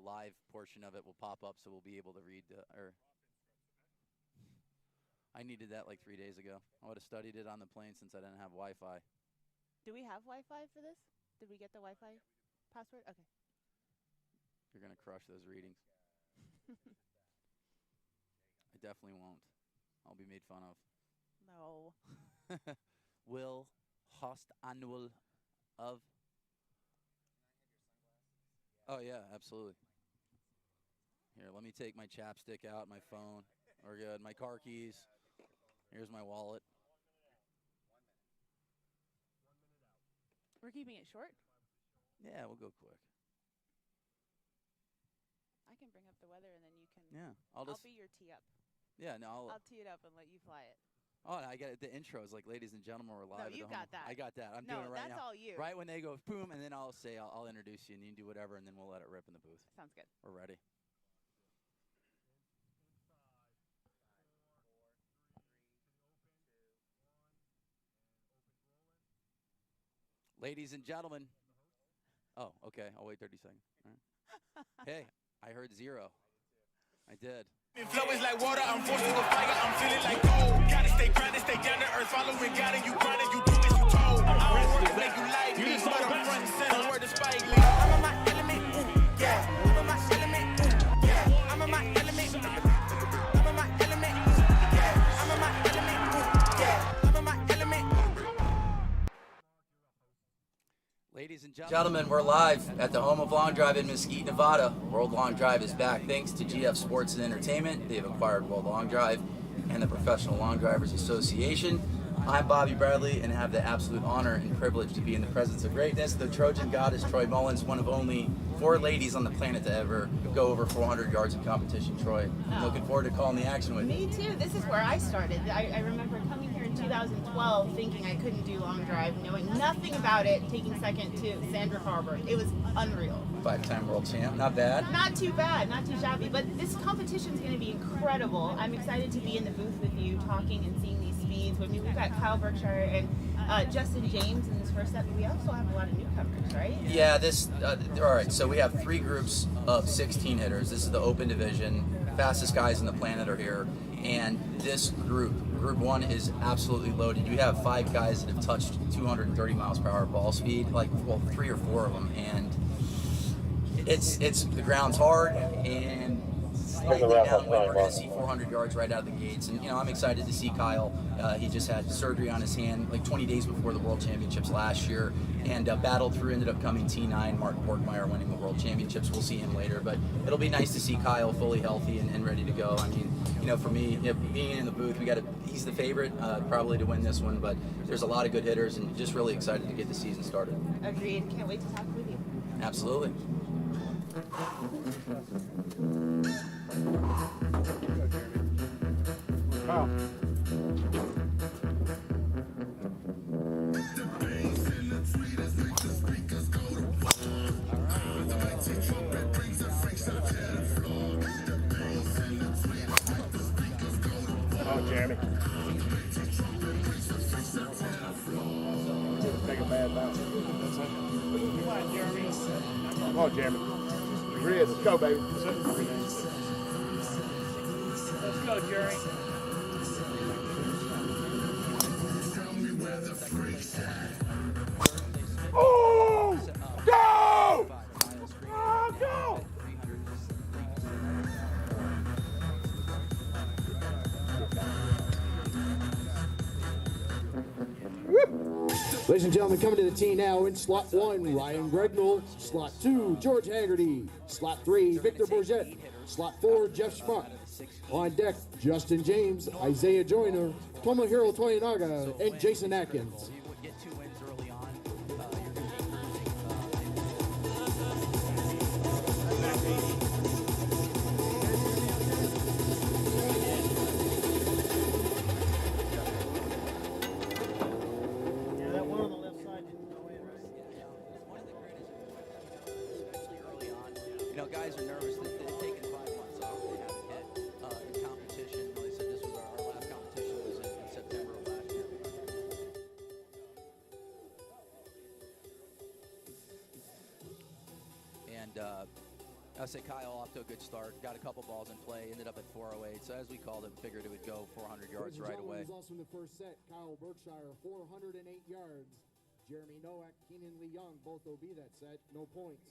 live portion of it will pop up, so we'll be able to read. I needed that like 3 days ago. I would have studied it on the plane since I didn't have Wi-Fi. Do we have Wi-Fi for this? Did we get the Wi-Fi password? Okay. You're gonna crush those readings. I definitely won't. I'll be made fun of. No. Will host annual of. Oh yeah, absolutely. Here, let me take my chapstick out, my phone. We're good. My car keys. Here's my wallet. We're keeping it short? Yeah, we'll go quick. I can bring up the weather and then you can. Yeah, I'll be your tee up. Yeah, no, I'll tee it up and let you fly it. Oh, I got it. The intro is like, ladies and gentlemen, we're live. No, you got that. I got that. I'm doing it right now. No, that's all you. Right when they go boom, and then I'll say I'll introduce you, and you can do whatever, and then we'll let it rip in the booth. Sounds good. We're ready. Ladies and gentlemen. Oh, okay. I'll wait 30 seconds. All right. Hey, I heard 0. I did. Flow is like water, I'm forced to a fire, I'm feeling like gold. Gotta stay grounded, stay down to earth, following God, and you grinding, you do as you told. I don't work to make you like me, but I'm front and center, word to Spike Lee. I'm in my element, yeah. I'm in my element, yeah. I'm in my element, I'm in my element, yeah. I'm in my element, yeah. I'm in my element. Ladies and gentlemen, we're live at the home of Long Drive in Mesquite, Nevada. World Long Drive is back thanks to GF Sports and Entertainment. They've acquired World Long Drive and the Professional Long Drivers Association. I'm Bobby Bradley and have the absolute honor and privilege to be in the presence of greatness. The Trojan goddess, Troy Mullins, one of only 4 ladies on the planet to ever go over 400 yards in competition. Troy, I'm looking forward to calling the action with you. Me too. This is where I started. I remember coming here in 2012 thinking I couldn't do long drive, knowing nothing about it, taking second to Sandra Farber. It was unreal. 5-time world champ, not bad. Not too bad, not too shabby, but this competition is going to be incredible. I'm excited to be in the booth with you, talking and seeing these speeds. I mean, we've got Kyle Berkshire and Justin James in this first set, but we also have a lot of newcomers, right? Yeah, all right, so we have 3 groups of 16 hitters. This is the open division. Fastest guys on the planet are here. And this group 1 is absolutely loaded. You have 5 guys that have touched 230 miles per hour ball speed, like, well, 3 or 4 of them. And it's the ground's hard and slightly downwind. We're going to see 400 yards right out of the gates. And, I'm excited to see Kyle. He just had surgery on his hand like 20 days before the World Championships last year and battled through, ended up coming T9, Mark Borkmeyer winning the World Championships. We'll see him later. But it'll be nice to see Kyle fully healthy and ready to go. I mean, for me, being in the booth, he's the favorite probably to win this one. But there's a lot of good hitters and just really excited to get the season started. Agreed. Can't wait to talk with you. Absolutely. Wow. Oh, Jeremy. Take a bad bounce. Come on, Jeremy. Come on, Jeremy. Grizz, let's go, baby. Let's go, Jerry. Oh! Go! Oh, go! Ladies and gentlemen, coming to the tee now in slot 1, Ryan Gregnell. Slot 2, George Haggerty. Slot 3, Victor Bourget. Slot 4, Jeff Schmuck. On deck, Justin James, Isaiah Joyner, Tomohiro Toyonaga, and Jason Atkins. Guys are nervous that they've taken 5 months off. They haven't hit in competition. They said this was our last competition was in September of last year. And want to say Kyle off to a good start. Got a couple balls in play. Ended up at 408. So as we called it, figured it would go 400 yards right away. Was also in the first set. Kyle Berkshire, 408 yards. Jeremy Nowak, Keenan Lee Young, both OB that set. No points.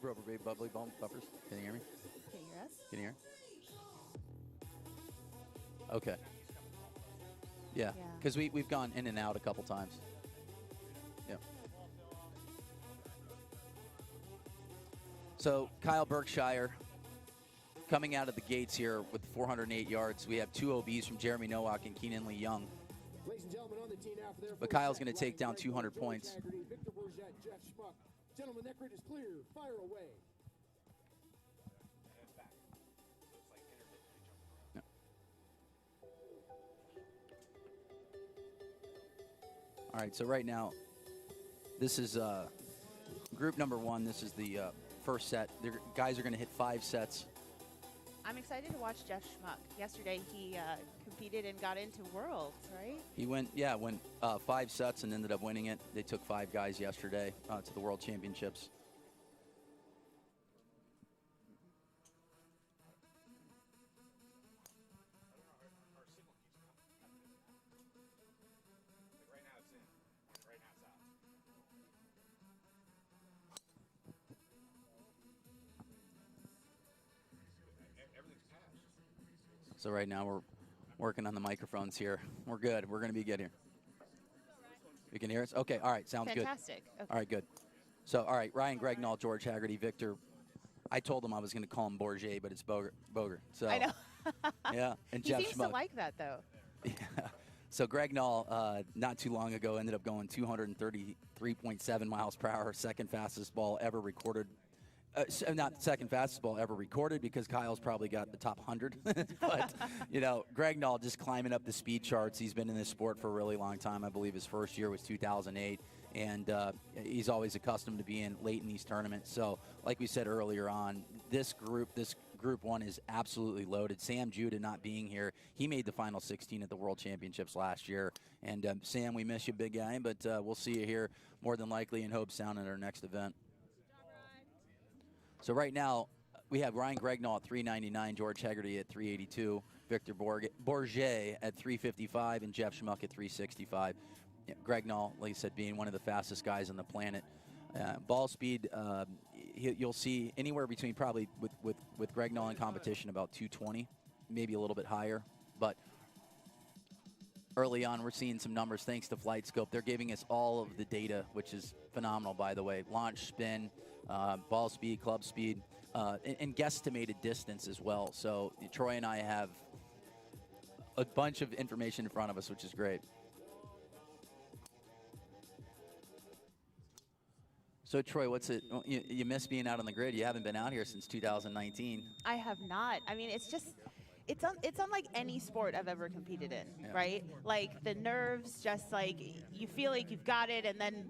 Rubber baby bubbly bumpers. Can you hear me? Can you hear us? Can you hear? Okay. Yeah, because we've gone in and out a couple times. Yeah. So Kyle Berkshire coming out of the gates here with 408 yards. We have 2 OBs from Jeremy Nowak and Keenan Lee Young. Ladies and gentlemen, on the tee now for their But Kyle's going to take down 200 points. Victor Bourget, Jeff Schmuck. Gentlemen, that grid is clear. Fire away. No. All right, so right now, this is group number 1. This is the first set. The guys are going to hit 5 sets. I'm excited to watch Jeff Schmuck. Yesterday he competed and got into Worlds, right? He went 5 sets and ended up winning it. They took 5 guys yesterday to the World Championships. So right now we're working on the microphones here. We're good. We're going to be good here. You can hear us? Okay. All right. Sounds Fantastic. good. Okay. All right. Good. So, all right. Ryan Gregnall, George Haggerty, Victor. I told him I was going to call him Bourget, but it's Boger. So, I know. Yeah. And He Jeff seems Schmuck. to like that, though. Yeah. So Gregnall, not too long ago, ended up going 233.7 miles per hour, second fastest ball ever recorded. Not the second fastest ball ever recorded because Kyle's probably got the top 100. But, Gregnall just climbing up the speed charts. He's been in this sport for a really long time. I believe his first year was 2008. And he's always accustomed to being late in these tournaments. So, like we said earlier on, this group 1 is absolutely loaded. Sam Judah not being here, he made the final 16 at the World Championships last year. And, Sam, we miss you, big guy. But we'll see you here more than likely in Hobe Sound at our next event. So right now, we have Ryan Gregnall at 399, George Haggerty at 382, Victor Bourget at 355, and Jeff Schmuck at 365. Yeah, Gregnall, like I said, being one of the fastest guys on the planet. Ball speed, you'll see anywhere between probably with Gregnall in competition about 220, maybe a little bit higher. But early on, we're seeing some numbers thanks to Flight Scope. They're giving us all of the data, which is phenomenal, by the way. Launch, spin, ball speed, club speed, and guesstimated distance as well. So Troy and I have a bunch of information in front of us, which is great. So Troy, what's it? You miss being out on the grid. You haven't been out here since 2019. I have not. I mean, it's unlike any sport I've ever competed in, right? Like the nerves, just like you feel like you've got it, and then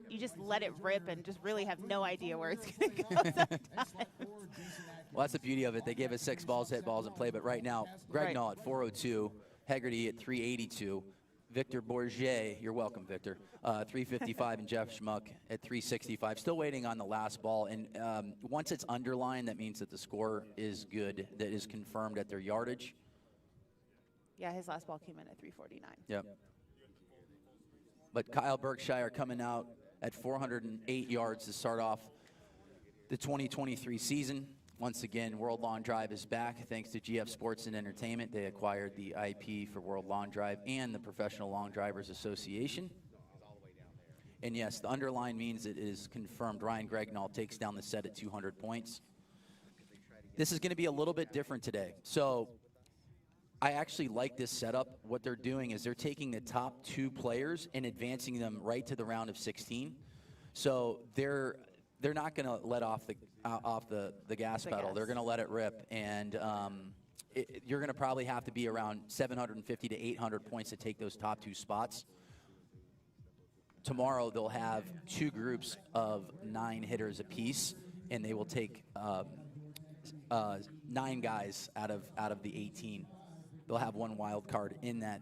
you just let it rip and just really have no idea where it's going to go sometimes. Well, that's the beauty of it. They gave us 6 balls, hit balls in play, but right now, Gregnall at 402, Haggerty at 382, Victor Bourget, you're welcome, Victor, 355, and Jeff Schmuck at 365. Still waiting on the last ball, and once it's underlined, that means that the score is good, that is confirmed at their yardage. Yeah, his last ball came in at 349. Yep. But Kyle Berkshire coming out at 408 yards to start off the 2023 season. Once again, World Long Drive is back thanks to GF Sports and Entertainment. They acquired the IP for World Long Drive and the Professional Long Drivers Association. And yes, the underline means it is confirmed. Ryan Gregnall takes down the set at 200 points. This is going to be a little bit different today. So I actually like this setup. What they're doing is they're taking the top 2 players and advancing them right to the round of 16. So they're not going to let off the gas pedal. They're going to let it rip, and you're going to probably have to be around 750 to 800 points to take those top 2 spots. Tomorrow they'll have 2 groups of 9 hitters apiece, and they will take 9 guys out of the 18. They'll have 1 wild card in that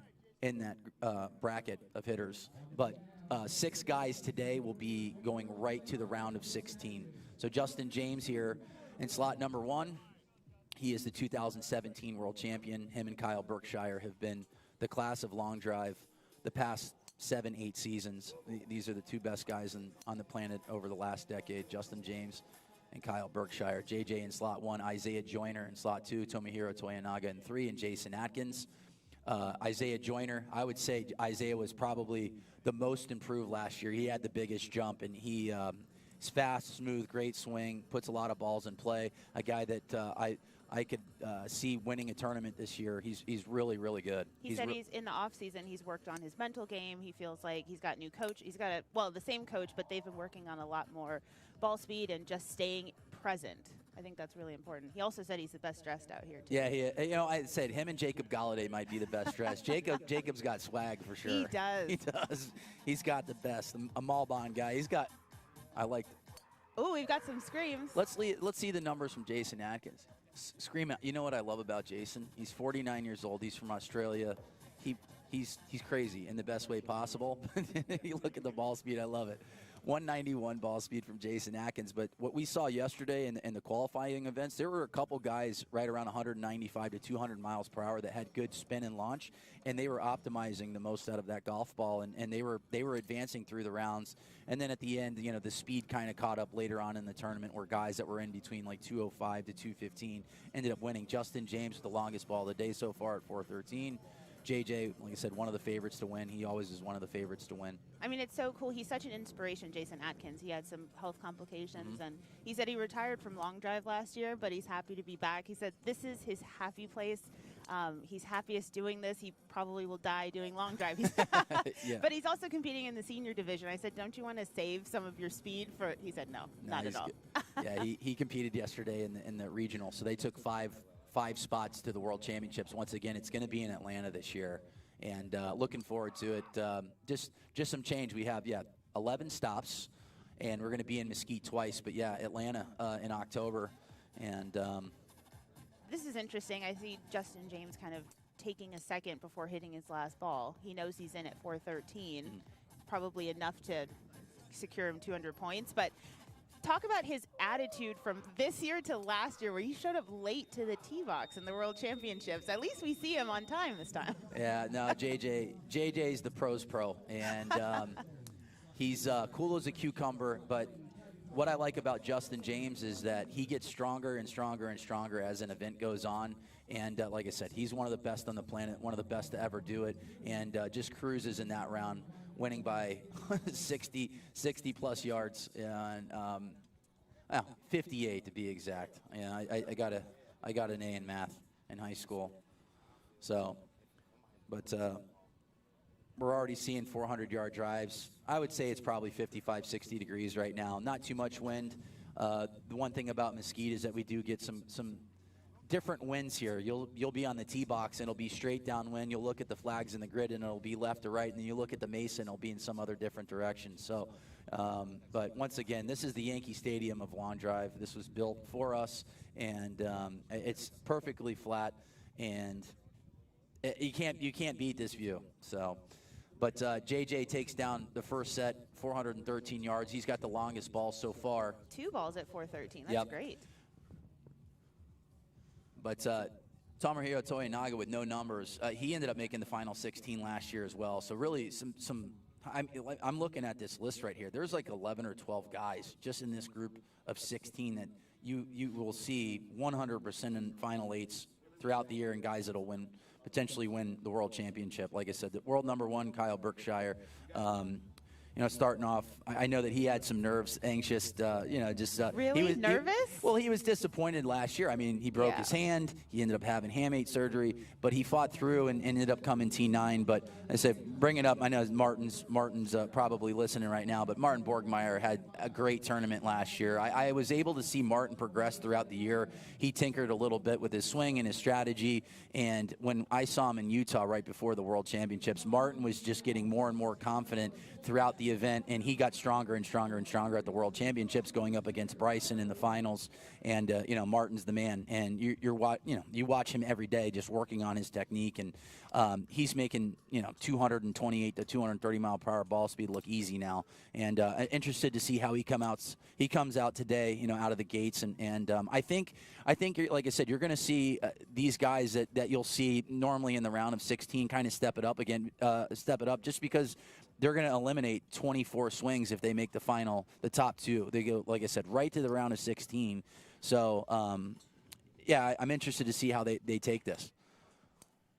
bracket of hitters, but 6 guys today will be going right to the round of 16. So Justin James here in slot number 1. He is the 2017 world champion. Him and Kyle Berkshire have been the class of long drive the past 7-8 seasons. These are the 2 best guys on the planet over the last decade, Justin James and Kyle Berkshire. JJ in slot 1, Isaiah Joyner in slot 2, Tomohiro Toyonaga in 3, and Jason Atkins. Isaiah Joyner, I would say Isaiah was probably the most improved last year. He had the biggest jump, and he's fast, smooth, great swing, puts a lot of balls in play. A guy that I could see winning a tournament this year. He's really, really good. He said he's in the off season. He's worked on his mental game. He feels like he's got new coach. He's got the same coach, but they've been working on a lot more ball speed and just staying present. I think that's really important. He also said he's the best dressed out here, too. Yeah, I said him and Jacob Galladay might be the best dressed. Jacob's got swag for sure. He does. He does. He's got the best. A Malbon guy. I like. Oh, we've got some screams. Let's see the numbers from Jason Atkins. Scream out. You know what I love about Jason? He's 49 years old. He's from Australia. He's crazy in the best way possible. You look at the ball speed. I love it. 191 ball speed from Jason Atkins. But what we saw yesterday in the qualifying events, there were a couple guys right around 195 to 200 miles per hour that had good spin and launch, and they were optimizing the most out of that golf ball, and they were advancing through the rounds. And then at the end, the speed kind of caught up later on in the tournament, where guys that were in between like 205 to 215 ended up winning. Justin James with the longest ball of the day so far at 413. JJ, like I said, one of the favorites to win. He always is one of the favorites to win. I mean, it's so cool. He's such an inspiration, Jason Atkins. He had some health complications, and he said he retired from long drive last year, but he's happy to be back. He said this is his happy place. He's happiest doing this. He probably will die doing long drive. Yeah. But he's also competing in the senior division. I said, don't you want to save some of your speed for? He said, no, not at all. Yeah, he competed yesterday in the regional, so they took five spots to the World Championships. Once again, it's going to be in Atlanta this year, and looking forward to it. Just some change. We have 11 stops, and we're going to be in Mesquite twice. But Atlanta in October, and this is interesting. I see Justin James kind of taking a second before hitting his last ball. He knows he's in at 413, probably enough to secure him 200 points, but. Talk about his attitude from this year to last year, where he showed up late to the tee box in the World Championships. At least we see him on time this time. Yeah, no, JJ's the pros pro, and he's cool as a cucumber. But what I like about Justin James is that he gets stronger and stronger and stronger as an event goes on. And like I said, he's one of the best on the planet, one of the best to ever do it, and just cruises in that round, winning by 60 plus yards, and 58 to be exact. Yeah, I got an A in math in high school. So, but we're already seeing 400-yard drives. I would say it's probably 55, 60 degrees right now. Not too much wind. The one thing about Mesquite is that we do get some different winds here. You'll be on the tee box and it'll be straight downwind. You'll look at the flags in the grid and it'll be left to right, and then you look at the mesa and it'll be in some other different direction. So, but once again, this is the Yankee Stadium of lawn drive. This was built for us, and it's perfectly flat, and you can't beat this view. So, but JJ takes down the first set, 413 yards. He's got the longest ball so far. 2 balls at 413. That's great. But Tomohiro Toyonaga with no numbers, he ended up making the final 16 last year as well. So really, I'm looking at this list right here. There's like 11 or 12 guys just in this group of 16 that you will see 100% in final 8s throughout the year, and guys that'll potentially win the World Championship. Like I said, the world number 1, Kyle Berkshire. Starting off, I know that he had some nerves, anxious, Really? Nervous? He was disappointed last year. I mean, he broke his hand. He ended up having hamate surgery, but he fought through and ended up coming T9. But I said, bring it up. I know Martin's probably listening right now, but Martin Borgmeyer had a great tournament last year. I was able to see Martin progress throughout the year. He tinkered a little bit with his swing and his strategy, and when I saw him in Utah right before the World Championships, Martin was just getting more and more confident throughout the the event, and he got stronger and stronger and stronger at the World Championships, going up against Bryson in the finals. And Martin's the man, and you watch him every day just working on his technique, and he's making 228 to 230 mile per hour ball speed look easy now. And interested to see how he comes out today, out of the gates. And I think like I said, you're going to see these guys that you'll see normally in the round of 16 kind of step it up just because they're going to eliminate 24 swings if they make the final, the top two. They go, like I said, right to the round of 16. So, I'm interested to see how they take this,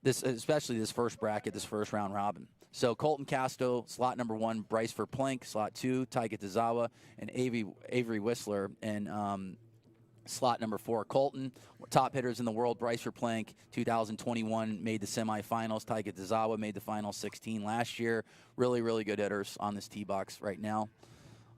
especially this first bracket, this first round robin. So Colton Casto, slot number 1, Bryce Verplank, slot 2, Taika Tazawa, and Avery Whistler, and slot number 4, Colton. Top hitters in the world, Bryce Verplank, 2021, made the semifinals. Taika Tazawa made the final 16 last year. Really, really good hitters on this tee box right now.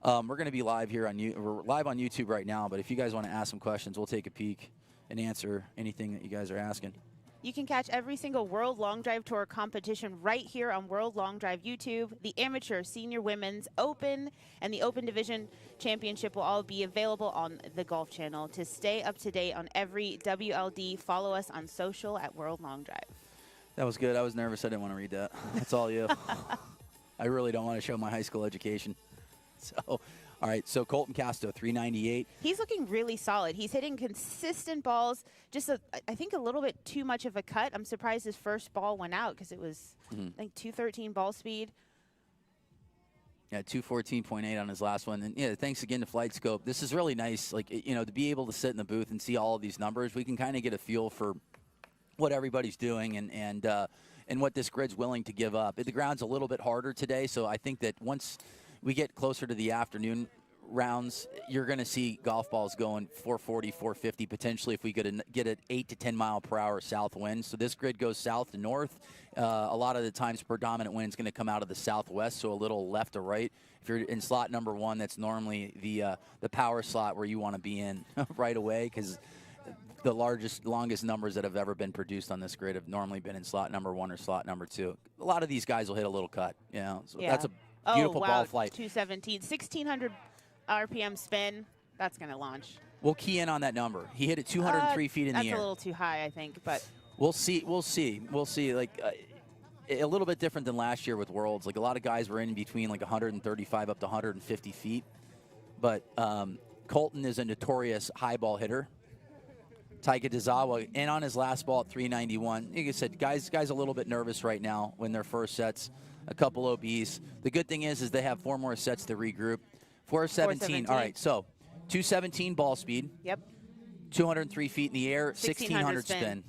We're going to be live here we're live on YouTube right now, but if you guys want to ask some questions, we'll take a peek and answer anything that you guys are asking. You can catch every single World Long Drive Tour competition right here on World Long Drive YouTube. The Amateur, Senior, Women's, Open, and the Open Division Championship will all be available on the Golf Channel. To stay up to date on every WLD, follow us on social at World Long Drive. That was good. I was nervous. I didn't want to read that. That's all you. I really don't want to show my high school education. So, all right, so Colton Casto, 398. He's looking really solid. He's hitting consistent balls, I think a little bit too much of a cut. I'm surprised his first ball went out because it was, I think, 213 ball speed. Yeah, 214.8 on his last one. And, thanks again to Flight Scope. This is really nice, to be able to sit in the booth and see all of these numbers. We can kind of get a feel for what everybody's doing and what this grid's willing to give up. The ground's a little bit harder today, so I think that once we get closer to the afternoon rounds, you're going to see golf balls going 440, 450, potentially if we get an 8 to 10 mile per hour south wind. So this grid goes south to north. A lot of the times predominant wind is going to come out of the southwest, so a little left to right. If you're in slot number 1, that's normally the power slot where you want to be in right away, because the longest numbers that have ever been produced on this grid have normally been in slot number 1 or slot number 2. A lot of these guys will hit a little cut, so that's a beautiful ball flight. 217, 1,600 RPM spin. That's going to launch. We'll key in on that number. He hit it 203 feet in the air. That's a little too high, I think, but we'll see. Like a little bit different than last year with Worlds. Like a lot of guys were in between like 135 up to 150 feet, but Colton is a notorious high ball hitter. Taika Tazawa, and on his last ball at 391. Like I said, guys a little bit nervous right now when their first sets. A couple OBs. The good thing is they have 4 more sets to regroup. 417. All right, so 217 ball speed. Yep. 203 feet in the air, 1,600 spin.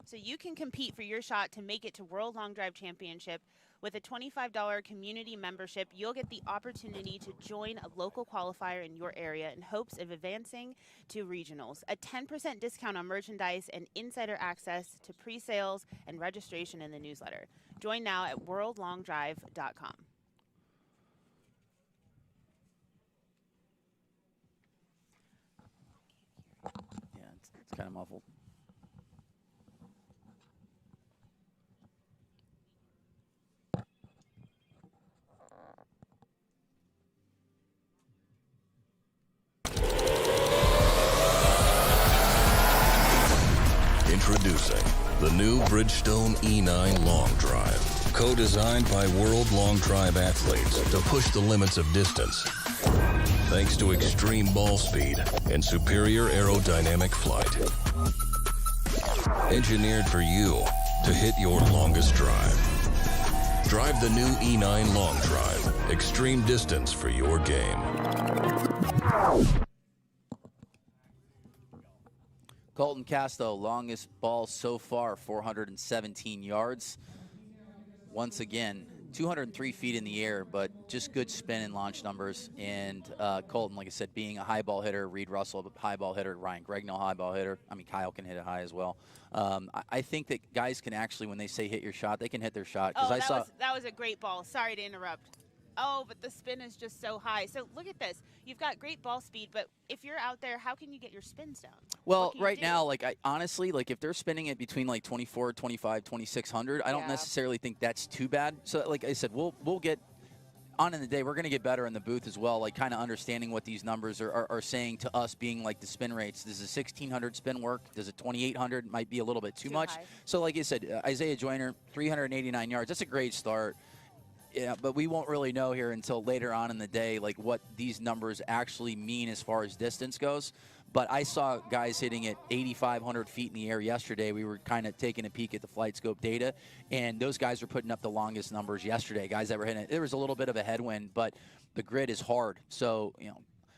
So you can compete for your shot to make it to World Long Drive Championship. With a $25 community membership, you'll get the opportunity to join a local qualifier in your area in hopes of advancing to regionals. A 10% discount on merchandise and insider access to pre-sales and registration in the newsletter. Join now at worldlongdrive.com. Yeah, it's kind of muffled. Introducing the new Bridgestone E9 Long Drive, co-designed by World Long Drive athletes to push the limits of distance. Thanks to extreme ball speed and superior aerodynamic flight. Engineered for you to hit your longest drive. Drive the new E9 Long Drive, extreme distance for your game. Colton Casto, longest ball so far, 417 yards. Once again, 203 feet in the air, but just good spin and launch numbers. And Colton, like I said, being a high ball hitter, Reed Russell, high ball hitter, Ryan Gregnell, high ball hitter. I mean, Kyle can hit it high as well. I think that guys can actually, when they say hit your shot, they can hit their shot. Oh, that was a great ball. Sorry to interrupt. Oh, but the spin is just so high. So look at this. You've got great ball speed, but if you're out there, how can you get your spins down? Well, right now, like I honestly, like if they're spinning it between like 24, 25, 2600, I don't necessarily think that's too bad. So like I said, we'll get on in the day. We're going to get better in the booth as well, like kind of understanding what these numbers are saying to us, being like the spin rates. Does a 1600 spin work? Does a 2800 might be a little bit too much? High. So like I said, Isaiah Joyner, 389 yards. That's a great start. Yeah, but we won't really know here until later on in the day, like what these numbers actually mean as far as distance goes. But I saw guys hitting at 8,500 feet in the air yesterday. We were kind of taking a peek at the flight scope data, and those guys were putting up the longest numbers yesterday. Guys that were hitting it. There was a little bit of a headwind, but the grid is hard. So,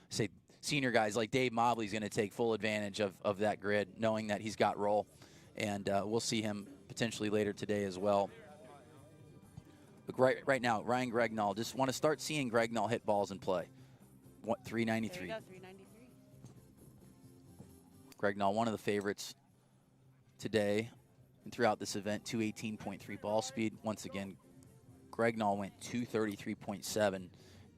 say senior guys like Dave Mobley's going to take full advantage of that grid, knowing that he's got roll. And we'll see him potentially later today as well. But right now, Ryan Gregnall, just want to start seeing Gregnall hit balls in play. 393. There you go, 393. Gregnall, one of the favorites today and throughout this event, 218.3 ball speed. Once again, Gregnall went 233.7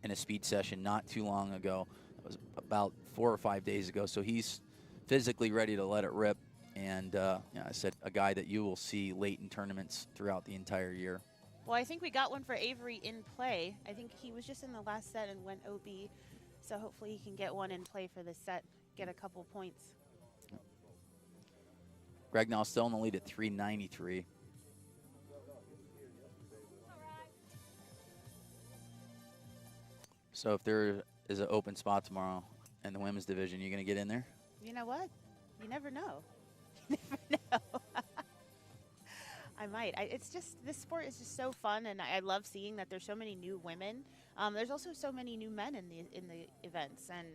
in a speed session not too long ago. It was about 4 or 5 days ago, so he's physically ready to let it rip. And I said a guy that you will see late in tournaments throughout the entire year. Well, I think we got one for Avery in play. I think he was just in the last set and went OB. So hopefully he can get one in play for this set, get a couple points. Gregnall still in the lead at 393. So if there is an open spot tomorrow in the women's division, you going to get in there? You know what? You never know. You never know. I might. It's just, this sport is just so fun, and I love seeing that there's so many new women. There's also so many new men in the events, and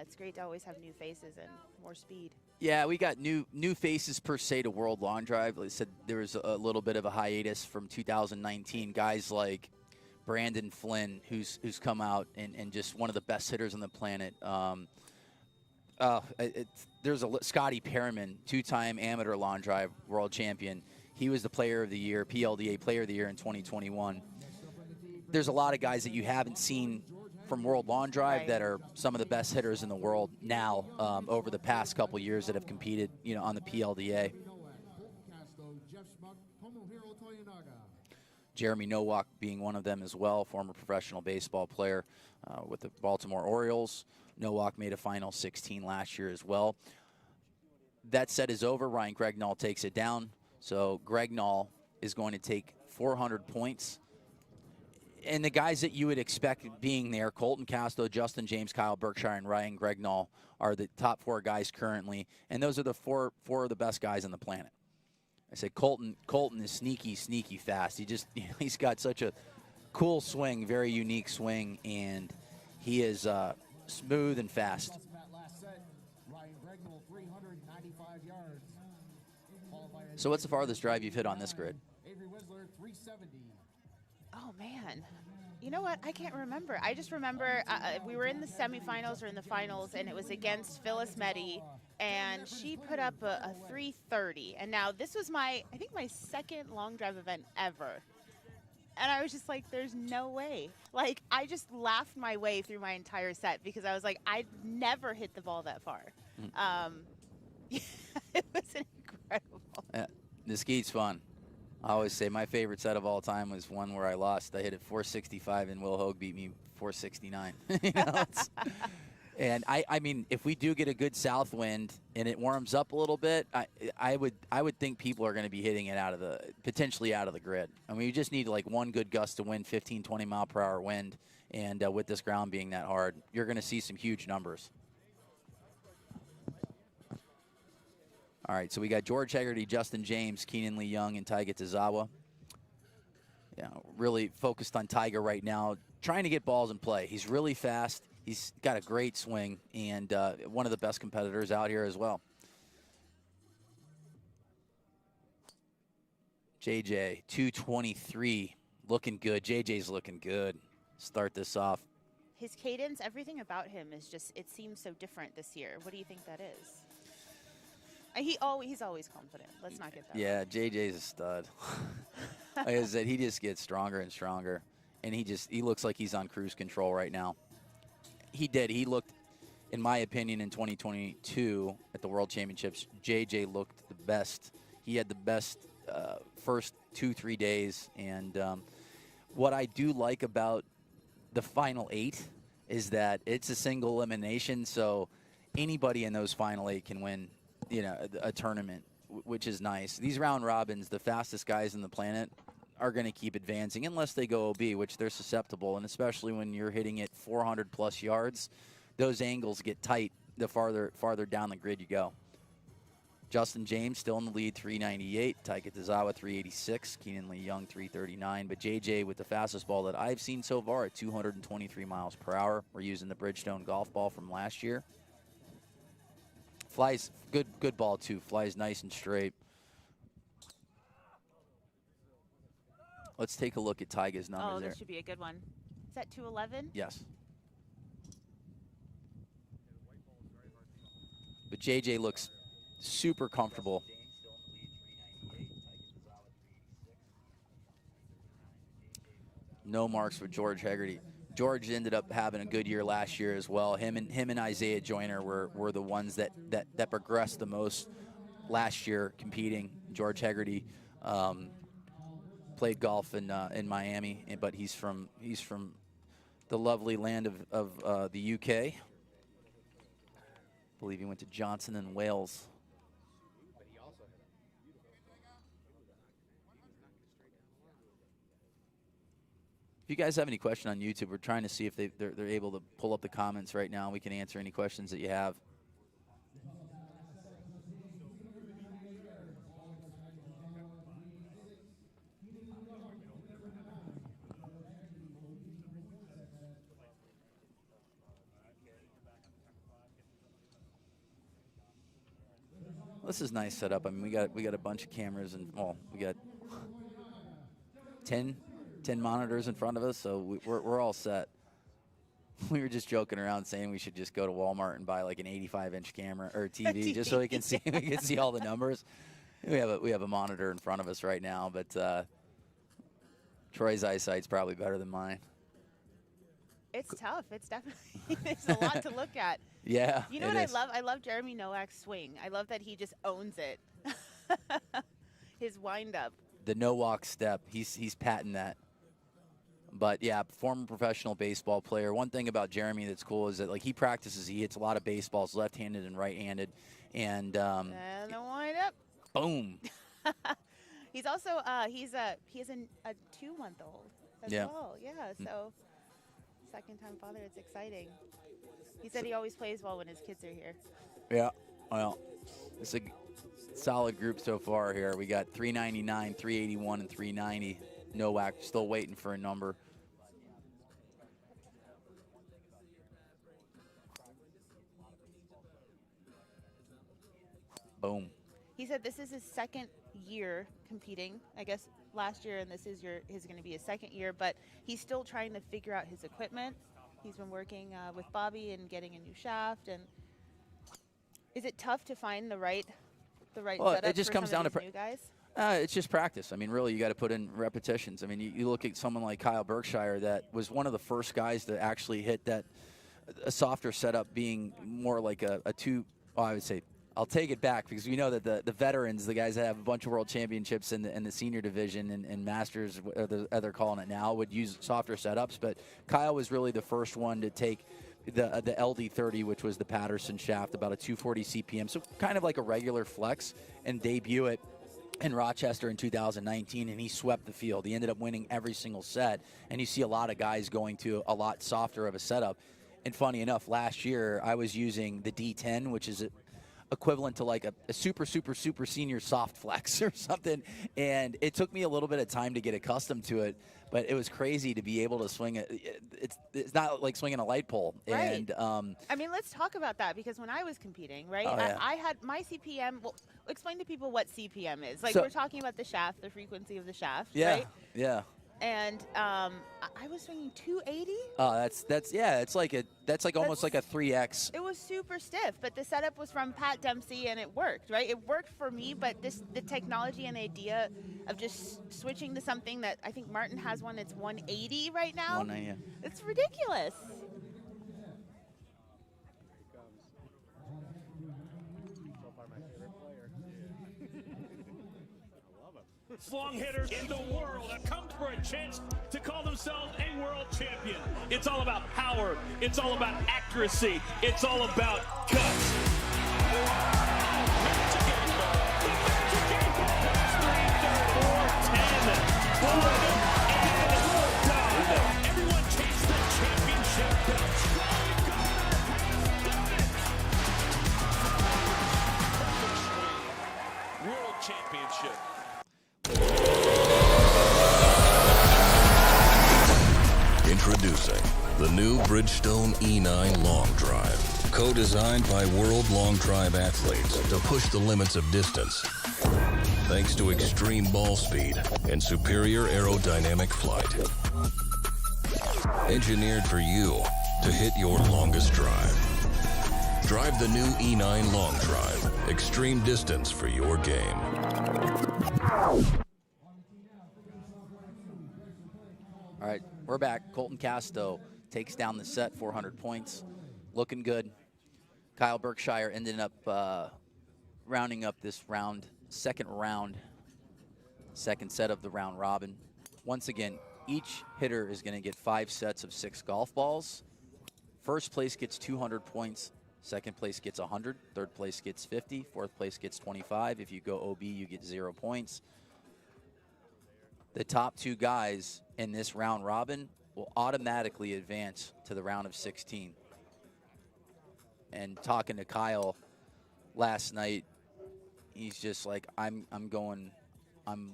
it's great to always have new faces and more speed. Yeah, we got new faces per se to World Long Drive. Like I said, there was a little bit of a hiatus from 2019. Guys like Brandon Flynn, who's come out and just one of the best hitters on the planet. There's Scotty Perriman, 2-time amateur Long Drive world champion. He was the player of the year, PLDA player of the year in 2021. There's a lot of guys that you haven't seen from World Long Drive that are some of the best hitters in the world now over the past couple years that have competed, on the PLDA. Jeremy Nowak being one of them as well, former professional baseball player with the Baltimore Orioles. Nowak made a final 16 last year as well. That set is over. Ryan Gregnall takes it down. So Gregnall is going to take 400 points. And the guys that you would expect being there, Colton Casto, Justin James, Kyle Berkshire, and Ryan Gregnall are the top 4 guys currently. And those are the four of the best guys on the planet. I said Colton is sneaky fast. He's got such a cool swing, very unique swing, and he is smooth and fast. So what's the farthest drive you've hit on this grid? Oh, man. You know what? I can't remember. I just remember we were in the semifinals or in the finals, and it was against Phyllis Meddy, and she put up a 330. And now this was I think my second long drive event ever. And I was just like, there's no way. Like, I just laughed my way through my entire set because I was like, I'd never hit the ball that far. It was incredible. Yeah, Mesquite's fun. I always say my favorite set of all time was one where I lost. I hit it 465 and Will Hogue beat me 469. And I mean, if we do get a good south wind and it warms up a little bit, I would think people are going to be hitting it potentially out of the grid. I mean, you just need like one good gust of wind, 15, 20 mile per hour wind, and with this ground being that hard, you're going to see some huge numbers. All right, so we got George Hegarty, Justin James, Keenan Lee Young, and Taiga Tazawa. Yeah, really focused on Taiga right now, trying to get balls in play. He's really fast. He's got a great swing and one of the best competitors out here as well. JJ, 223, looking good. JJ's looking good. Start this off. His cadence, everything about him is just, it seems so different this year. What do you think that is? He's always confident. Let's not get that. Yeah, JJ's a stud. Like I said, he just gets stronger and stronger. and he looks like he's on cruise control right now. He did. He looked, in my opinion, in 2022 at the World Championships, JJ looked the best. He had the best first 2-3 days. And what I do like about the final 8 is that it's a single elimination, so anybody in those final 8 can win, a tournament, which is nice. These round robins, the fastest guys on the planet are going to keep advancing unless they go OB, which they're susceptible, and especially when you're hitting it 400-plus yards, those angles get tight the farther down the grid you go. Justin James still in the lead, 398. Taika Tazawa, 386. Keenan Lee Young, 339. But JJ with the fastest ball that I've seen so far at 223 miles per hour. We're using the Bridgestone golf ball from last year. Flies good ball too. Flies nice and straight. Let's take a look at Tyga's numbers there. This should be a good one. Is that 211? Yes. But JJ looks super comfortable. No marks for George Hegarty. George ended up having a good year last year as well. Him and Isaiah Joyner were the ones that progressed the most last year competing. George Hegarty played golf in Miami, but he's from the lovely land of the UK. I believe he went to Johnson in Wales. If you guys have any question on YouTube, we're trying to see if they're able to pull up the comments right now. We can answer any questions that you have. This is nice setup. I mean, we got a bunch of cameras and we got 10 monitors in front of us, so we're all set. We were just joking around saying we should just go to Walmart and buy like an 85-inch camera or TV, just so we can see all the numbers. We have a monitor in front of us right now, but Troy's eyesight's probably better than mine. It's tough. It's definitely there's a lot to look at. Yeah. You know what I love? I love Jeremy Nowak's swing. I love that he just owns it. His wind up. The no-walk step. He's patented that. But yeah, former professional baseball player. One thing about Jeremy that's cool is that he practices. He hits a lot of baseballs, left-handed and right-handed, and the wind up. Boom. He's also he has a 2-month-old as well. Yeah. So second-time father. It's exciting. He said he always plays well when his kids are here. Yeah. Well, it's a solid group so far here. We got 399, 381, and 390. Nowak still waiting for a number. Boom. He said this is his second year competing. I guess last year and this is going to be his second year, but he's still trying to figure out his equipment. He's been working with Bobby and getting a new shaft. And is it tough to find the right setup it just for comes some down of to these new guys? It's just practice. I mean, really, you got to put in repetitions. I mean, you look at someone like Kyle Berkshire that was one of the first guys to actually hit a softer setup, being more like a two. I would say, I'll take it back, because we know that the veterans, the guys that have a bunch of world championships in the senior division and masters, or they're calling it now, would use softer setups. But Kyle was really the first one to take the LD30, which was the Patterson shaft, about a 240 CPM, so kind of like a regular flex, and debut it in Rochester in 2019, and he swept the field. He ended up winning every single set, and you see a lot of guys going to a lot softer of a setup. And funny enough, last year I was using the D10, which is equivalent to like a super senior soft flex or something, and it took me a little bit of time to get accustomed to it, but it was crazy to be able to swing it. It's not like swinging a light pole. Right. And I mean, let's talk about that, because when I was competing, right, I had my CPM. Well, explain to people what CPM is. Like, we're talking about the shaft, the frequency of the shaft, right? Yeah. and I was swinging 280. Oh, it's like almost like a 3x. It was super stiff, but the setup was from Pat Dempsey, and it worked, right? It worked for me, but the technology and the idea of just switching to something that I think Martin has one that's 180 right now. 190. It's ridiculous. Long hitter in the world that comes for a chance to call themselves a world champion. It's all about power. It's all about accuracy. It's all about guts. Everyone takes the championship belt. World championship. Introducing the new Bridgestone E9 Long Drive. Co-designed by world long drive athletes to push the limits of distance. Thanks to extreme ball speed and superior aerodynamic flight. Engineered for you to hit your longest drive. Drive the new E9 Long Drive. Extreme distance for your game. All right, we're back. Colton Casto takes down the set, 400 points. Looking good. Kyle Berkshire ended up rounding up this round, second set of the round robin. Once again, each hitter is going to get 5 sets of 6 golf balls. First place gets 200 points. Second place gets 100. Third place gets 50. Fourth place gets 25. If you go OB, you get 0 points. The top 2 guys in this round robin will automatically advance to the round of 16. And talking to Kyle last night, he's just like, I'm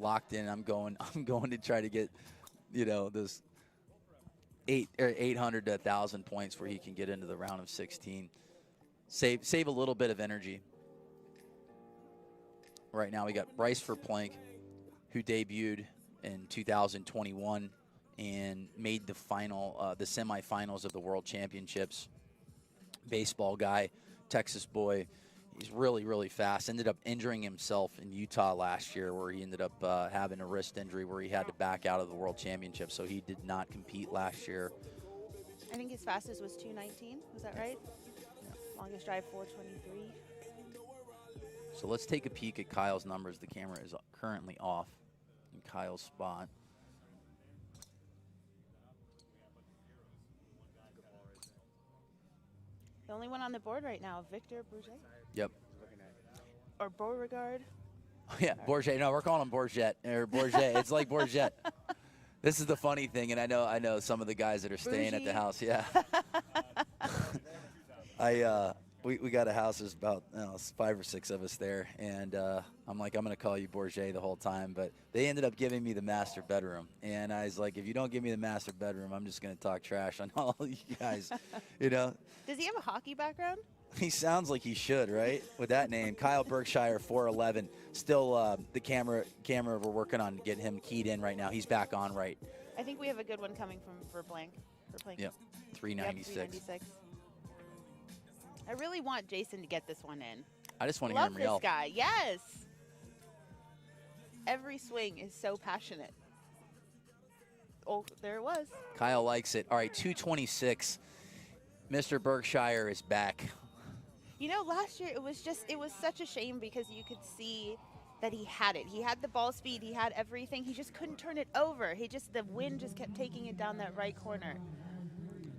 locked in. I'm going to try to get, those 800 to 1,000 points where he can get into the round of 16. Save a little bit of energy. Right now we got Bryce Verplank, who debuted in 2021 and made the semifinals of the World Championships. Baseball guy, Texas boy. He's really, really fast. Ended up injuring himself in Utah last year, where he ended up having a wrist injury where he had to back out of the World Championship, so he did not compete last year. I think his fastest was 219. Was that right? Yeah. Longest drive, 423. So let's take a peek at Kyle's numbers. The camera is currently off in Kyle's spot. The only one on the board right now, Victor Bourget. Yep. Or Beauregard. Yeah, Bourget. No, we're calling him Bourget or Bourget. It's like Bourget. This is the funny thing, and I know some of the guys that are staying at the house. Yeah. We got a house. There's about 5 or 6 of us there, and I'm like, I'm gonna call you Bourget the whole time, but they ended up giving me the master bedroom, and I was like, if you don't give me the master bedroom, I'm just gonna talk trash on all you guys, Does he have a hockey background? He sounds like he should, right? With that name, Kyle Berkshire, 411. Still, the camera we're working on getting him keyed in right now. He's back on right. I think we have a good one coming for Blank. Yep, 396. Yep, 396. I really want Jason to get this one in. I just want to hear him yell. Love this guy. Yes. Every swing is so passionate. Oh, there it was. Kyle likes it. All right, 226. Mr. Berkshire is back. Last year it was such a shame because you could see that he had it. He had the ball speed. He had everything. He just couldn't turn it over. The wind just kept taking it down that right corner.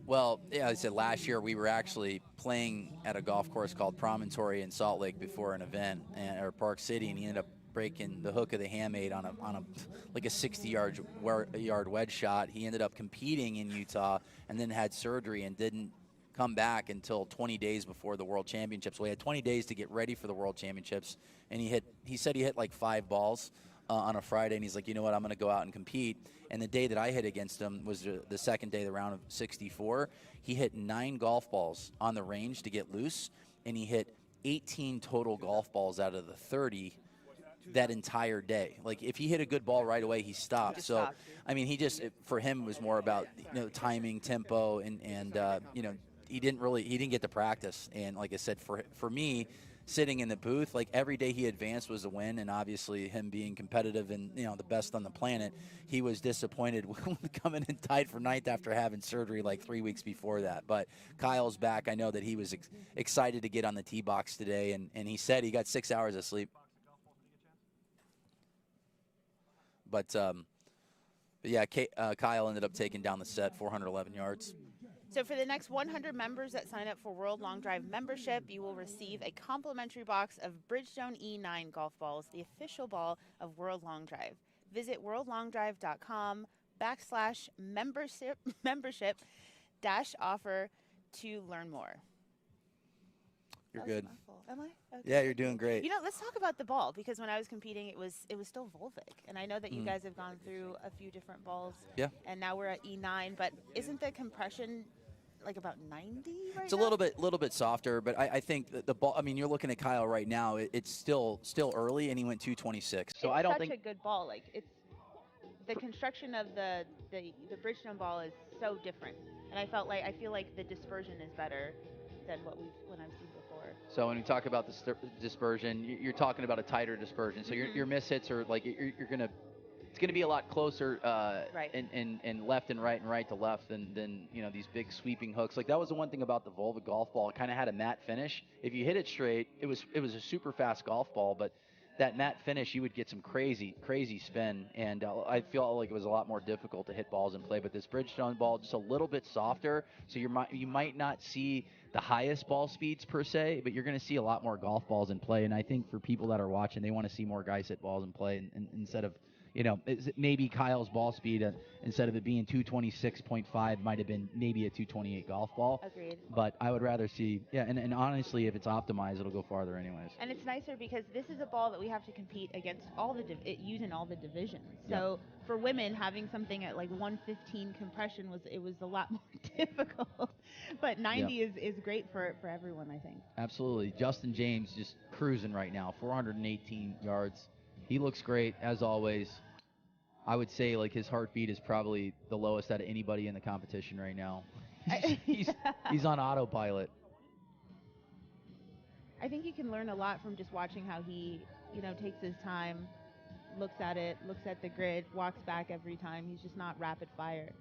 Well, yeah, I said last year we were actually playing at a golf course called Promontory in Salt Lake before an event, or Park City, and he ended up breaking the hook of the hamate on a 60-yard wedge shot. He ended up competing in Utah and then had surgery and didn't come back until 20 days before the World Championships. So he had 20 days to get ready for the World Championships, and he said he hit like 5 balls on a Friday, and he's like, you know what, I'm going to go out and compete. And the day that I hit against him was the second day of the round of 64. He hit 9 golf balls on the range to get loose, and he hit 18 total golf balls out of the 30 that entire day. Like if he hit a good ball right away, he stopped. Just So, stopped. I mean, for him it was more about timing, tempo, and he didn't get to practice. And like I said, for me, sitting in the booth, like every day he advanced was a win, and obviously him being competitive and the best on the planet, he was disappointed with coming in tied for ninth after having surgery like 3 weeks before that. But Kyle's back. I know that he was excited to get on the tee box today, and he said he got 6 hours of sleep. But yeah, Kyle ended up taking down the set, 411 yards. So for the next 100 members that sign up for World Long Drive membership, you will receive a complimentary box of Bridgestone E9 golf balls, the official ball of World Long Drive. Visit worldlongdrive.com/membership-offer to learn more. You're good. Am I? Okay. Yeah, you're doing great. Let's talk about the ball, because when I was competing, it was still Volvic, and I know that you guys have gone through a few different balls. Yeah. And now we're at E9, but isn't the compression like about 90 right It's a now? little bit softer, but I think that the ball. I mean, you're looking at Kyle right now. It's still early, and he went 226. So it's I don't such think a good ball. Like it's the construction of the Bridgestone ball is so different, and I feel like the dispersion is better than what I've seen before. So when we talk about the dispersion, you're talking about a tighter dispersion. So your mishits are like it's going to be a lot closer Right. and left and right to left than these big sweeping hooks. Like that was the one thing about the Volvo golf ball. It kind of had a matte finish. If you hit it straight, it was a super fast golf ball, but that matte finish, you would get some crazy spin, and I feel like it was a lot more difficult to hit balls in play. But this Bridgestone ball, just a little bit softer, so you might not see the highest ball speeds per se, but you're going to see a lot more golf balls in play. And I think for people that are watching, they want to see more guys hit balls in play, and instead of maybe Kyle's ball speed, instead of it being 226.5, might have been maybe a 228 golf ball. Agreed. But I would rather see, and honestly, if it's optimized, it'll go farther anyways. And it's nicer because this is a ball that we have to compete against used in all the divisions. So for women, having something at like 115 compression was a lot more difficult. But 90 is great for everyone, I think. Absolutely. Justin James just cruising right now, 418 yards. He looks great, as always. I would say like his heartbeat is probably the lowest out of anybody in the competition right now. He's on autopilot. I think you can learn a lot from just watching how he, takes his time, looks at the grid, walks back every time. He's just not rapid fire.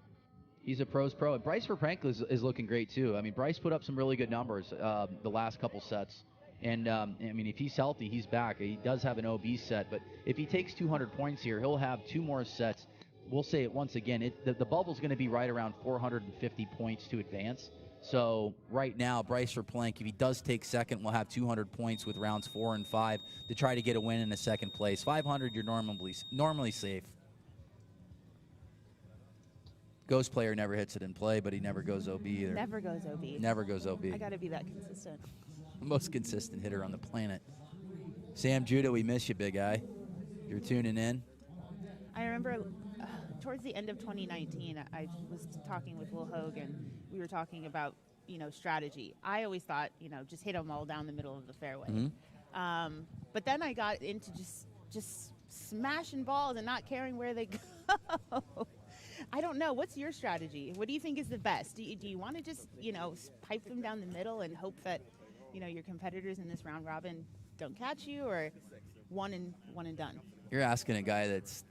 He's a pro's pro. And Bryce Verprank is looking great, too. I mean, Bryce put up some really good numbers the last couple sets. And, if he's healthy, he's back. He does have an OB set. But if he takes 200 points here, he'll have 2 more sets. We'll say it once again. The bubble's going to be right around 450 points to advance. So right now, Bryce Verplank, if he does take second, will have 200 points with rounds 4 and 5 to try to get a win in a second place. 500, you're normally safe. Ghost player never hits it in play, but he never goes OB either. Never goes OB. Never goes OB. I got to be that consistent. Most consistent hitter on the planet. Sam Judah, we miss you, big guy. You're tuning in. I remember towards the end of 2019, I was talking with Will Hogan. We were talking about, strategy. I always thought, just hit them all down the middle of the fairway. Mm-hmm. But then I got into just smashing balls and not caring where they go. I don't know. What's your strategy? What do you think is the best? Do you want to just, pipe them down the middle and hope that, your competitors in this round robin don't catch you, or one and done? You're asking a guy that's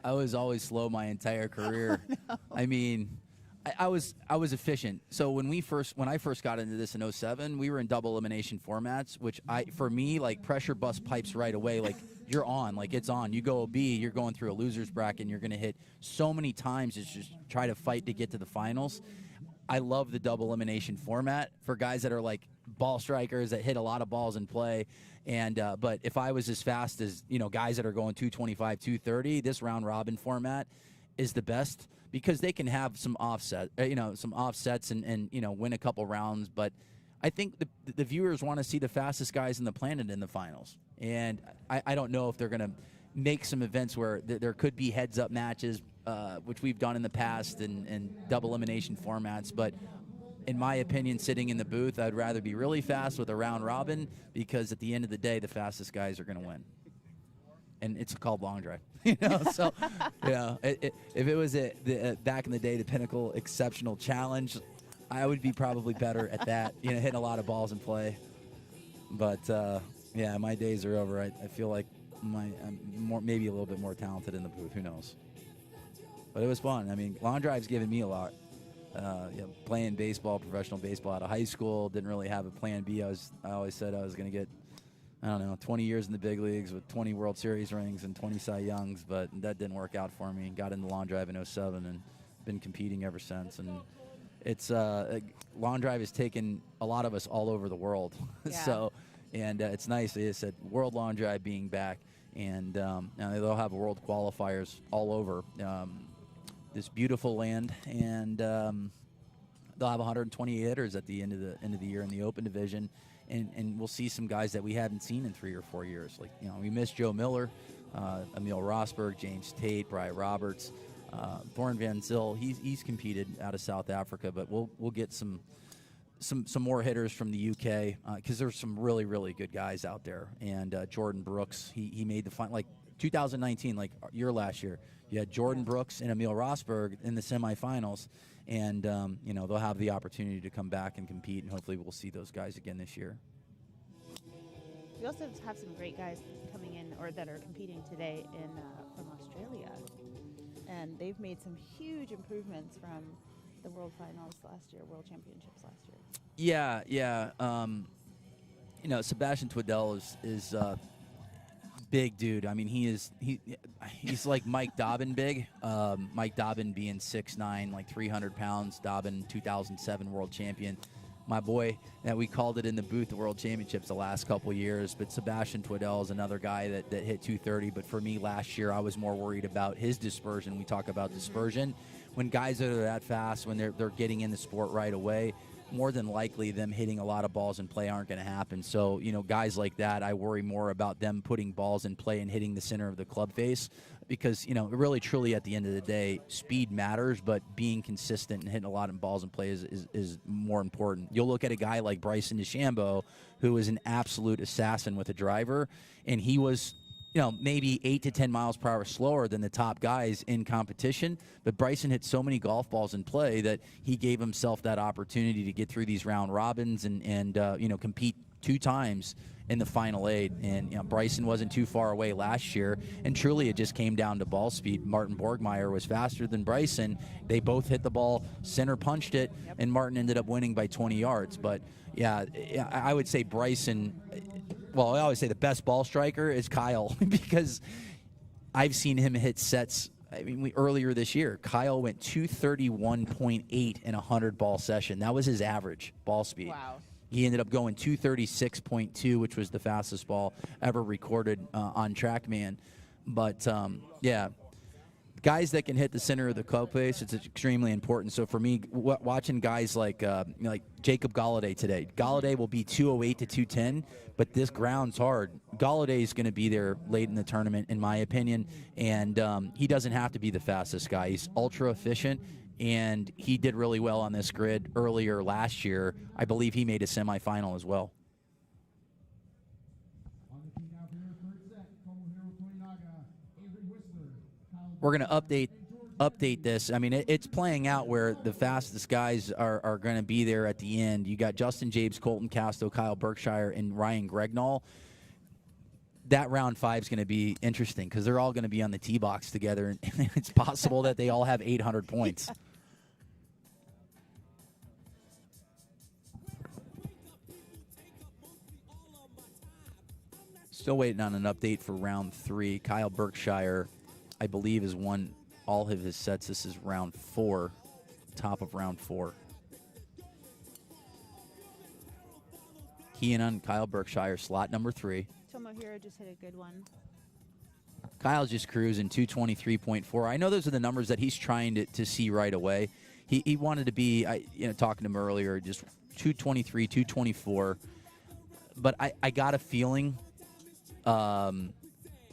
I was always slow my entire career. No. I mean, I was efficient. So when I first got into this in 2007, we were in double elimination formats, which for me, like pressure bust pipes right away. Like you're on, like it's on. You go OB, you're going through a loser's bracket, and you're going to hit so many times. It's just try to fight to get to the finals. I love the double elimination format for guys that are like ball strikers that hit a lot of balls in play. And but if I was as fast as guys that are going 225, 230, this round robin format is the best because they can have some offsets and win a couple rounds. But I think the viewers want to see the fastest guys in the planet in the finals. And I don't know if they're going to make some events where there could be heads-up matches, which we've done in the past, and double elimination formats. But in my opinion, sitting in the booth, I'd rather be really fast with a round robin because at the end of the day, the fastest guys are going to win. and it's called long drive. So if it was back in the day, the Pinnacle Exceptional Challenge, I would be probably better at that. Hitting a lot of balls in play. But my days are over. I feel like I'm maybe a little bit more talented in the booth. Who knows? But it was fun. I mean, long drive's given me a lot. Playing baseball, professional baseball out of high school, didn't really have a plan B. I always said I was going to get, 20 years in the big leagues with 20 World Series rings and 20 Cy Youngs, but that didn't work out for me. Got into long drive in 07 and been competing ever since. And it's long drive has taken a lot of us all over the world. Yeah. It's nice. They said World Long Drive being back, and now they'll have world qualifiers all over this beautiful land, and they'll have 128 hitters at the end of the year in the Open Division, and we'll see some guys that we haven't seen in 3 or 4 years. Like we missed Joe Miller, Emil Rosberg, James Tate, Bri Roberts, Thorne Van Zyl. He's competed out of South Africa, but we'll get some more hitters from the UK because there's some really, really good guys out there. And Jordan Brooks, he made the final, like 2019, like your last year. You had Jordan Brooks and Emil Rosberg in the semifinals, and they'll have the opportunity to come back and compete, and hopefully we'll see those guys again this year. We also have some great guys coming in or that are competing today from Australia, and they've made some huge improvements from the World Finals last year, World Championships last year. Yeah. Sebastian Twiddell is big dude. I mean, he's like Mike Dobbin big. Mike Dobbin being 6'9", like 300 pounds. Dobbin, 2007 world champion. My boy, that we called it in the booth, the World Championships the last couple years. But Sebastian Twiddell is another guy that hit 230. But for me, last year, I was more worried about his dispersion. We talk about dispersion. When guys are that fast, when they're getting in the sport right away, more than likely them hitting a lot of balls in play aren't going to happen. So, guys like that, I worry more about them putting balls in play and hitting the center of the club face because, really, truly at the end of the day, speed matters, but being consistent and hitting a lot of balls in play is more important. You'll look at a guy like Bryson DeChambeau, who is an absolute assassin with a driver, and he was maybe 8 to 10 miles per hour slower than the top guys in competition. But Bryson hit so many golf balls in play that he gave himself that opportunity to get through these round robins and compete 2 times in the Final 8. And Bryson wasn't too far away last year. And truly, it just came down to ball speed. Martin Borgmeyer was faster than Bryson. They both hit the ball, center punched it, and Martin ended up winning by 20 yards. But yeah, I would say Bryson. Well, I always say the best ball striker is Kyle because I've seen him hit sets. I mean, earlier this year, Kyle went 231.8 in a 100-ball session. That was his average ball speed. Wow. He ended up going 236.2, which was the fastest ball ever recorded on TrackMan. But, guys that can hit the center of the club face, it's extremely important. So for me, watching guys like Jacob Galladay today, Galladay will be 208 to 210, but this ground's hard. Galladay is going to be there late in the tournament, in my opinion, and he doesn't have to be the fastest guy. He's ultra efficient, and he did really well on this grid earlier last year. I believe he made a semifinal as well. We're going to update this. I mean, it's playing out where the fastest guys are going to be there at the end. You got Justin James, Colton Casto, Kyle Berkshire, and Ryan Gregnall. That round 5 is going to be interesting because they're all going to be on the tee box together, and it's possible that they all have 800 points. Still waiting on an update for round 3. Kyle Berkshire, I believe, has won all of his sets. This is round 4, top of round 4. Keying on Kyle Berkshire, slot number 3. Tomohiro just hit a good one. Kyle's just cruising 223.4. I know those are the numbers that he's trying to see right away. He wanted to be, talking to him earlier, just 223, 224. But I got a feeling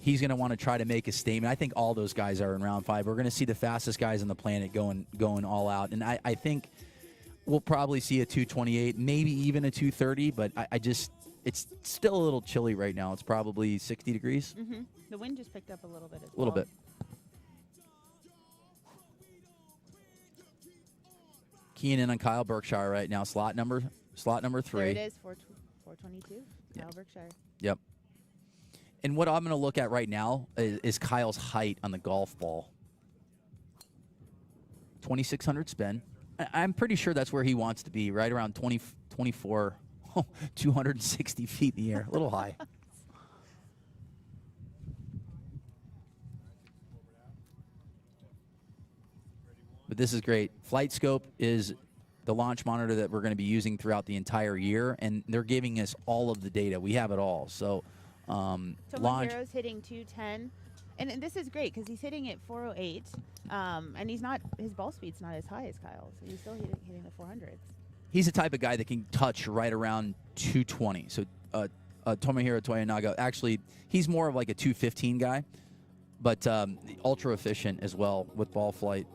he's going to want to try to make a statement. I think all those guys are in round 5. We're going to see the fastest guys on the planet going all out. And I think we'll probably see a 228, maybe even a 230. But I just, It's still a little chilly right now. It's probably 60 degrees. Mm-hmm. The wind just picked up a little bit as well. A little bit. Keying in on Kyle Berkshire right now. Slot number 3. There it is, 422. Kyle Berkshire. Yep. And what I'm going to look at right now is Kyle's height on the golf ball. 2,600 spin. I'm pretty sure that's where he wants to be, right around 24, 260 feet in the air. A little high. But this is great. Flight Scope is the launch monitor that we're going to be using throughout the entire year, and they're giving us all of the data. We have it all. So, launch. Tomohiro's hitting 210, and this is great because he's hitting at 408, and his ball speed's not as high as Kyle's. So he's still hitting the 400s. He's the type of guy that can touch right around 220. So, Tomohiro Toyonaga, actually, he's more of like a 215 guy, but ultra efficient as well with ball flight.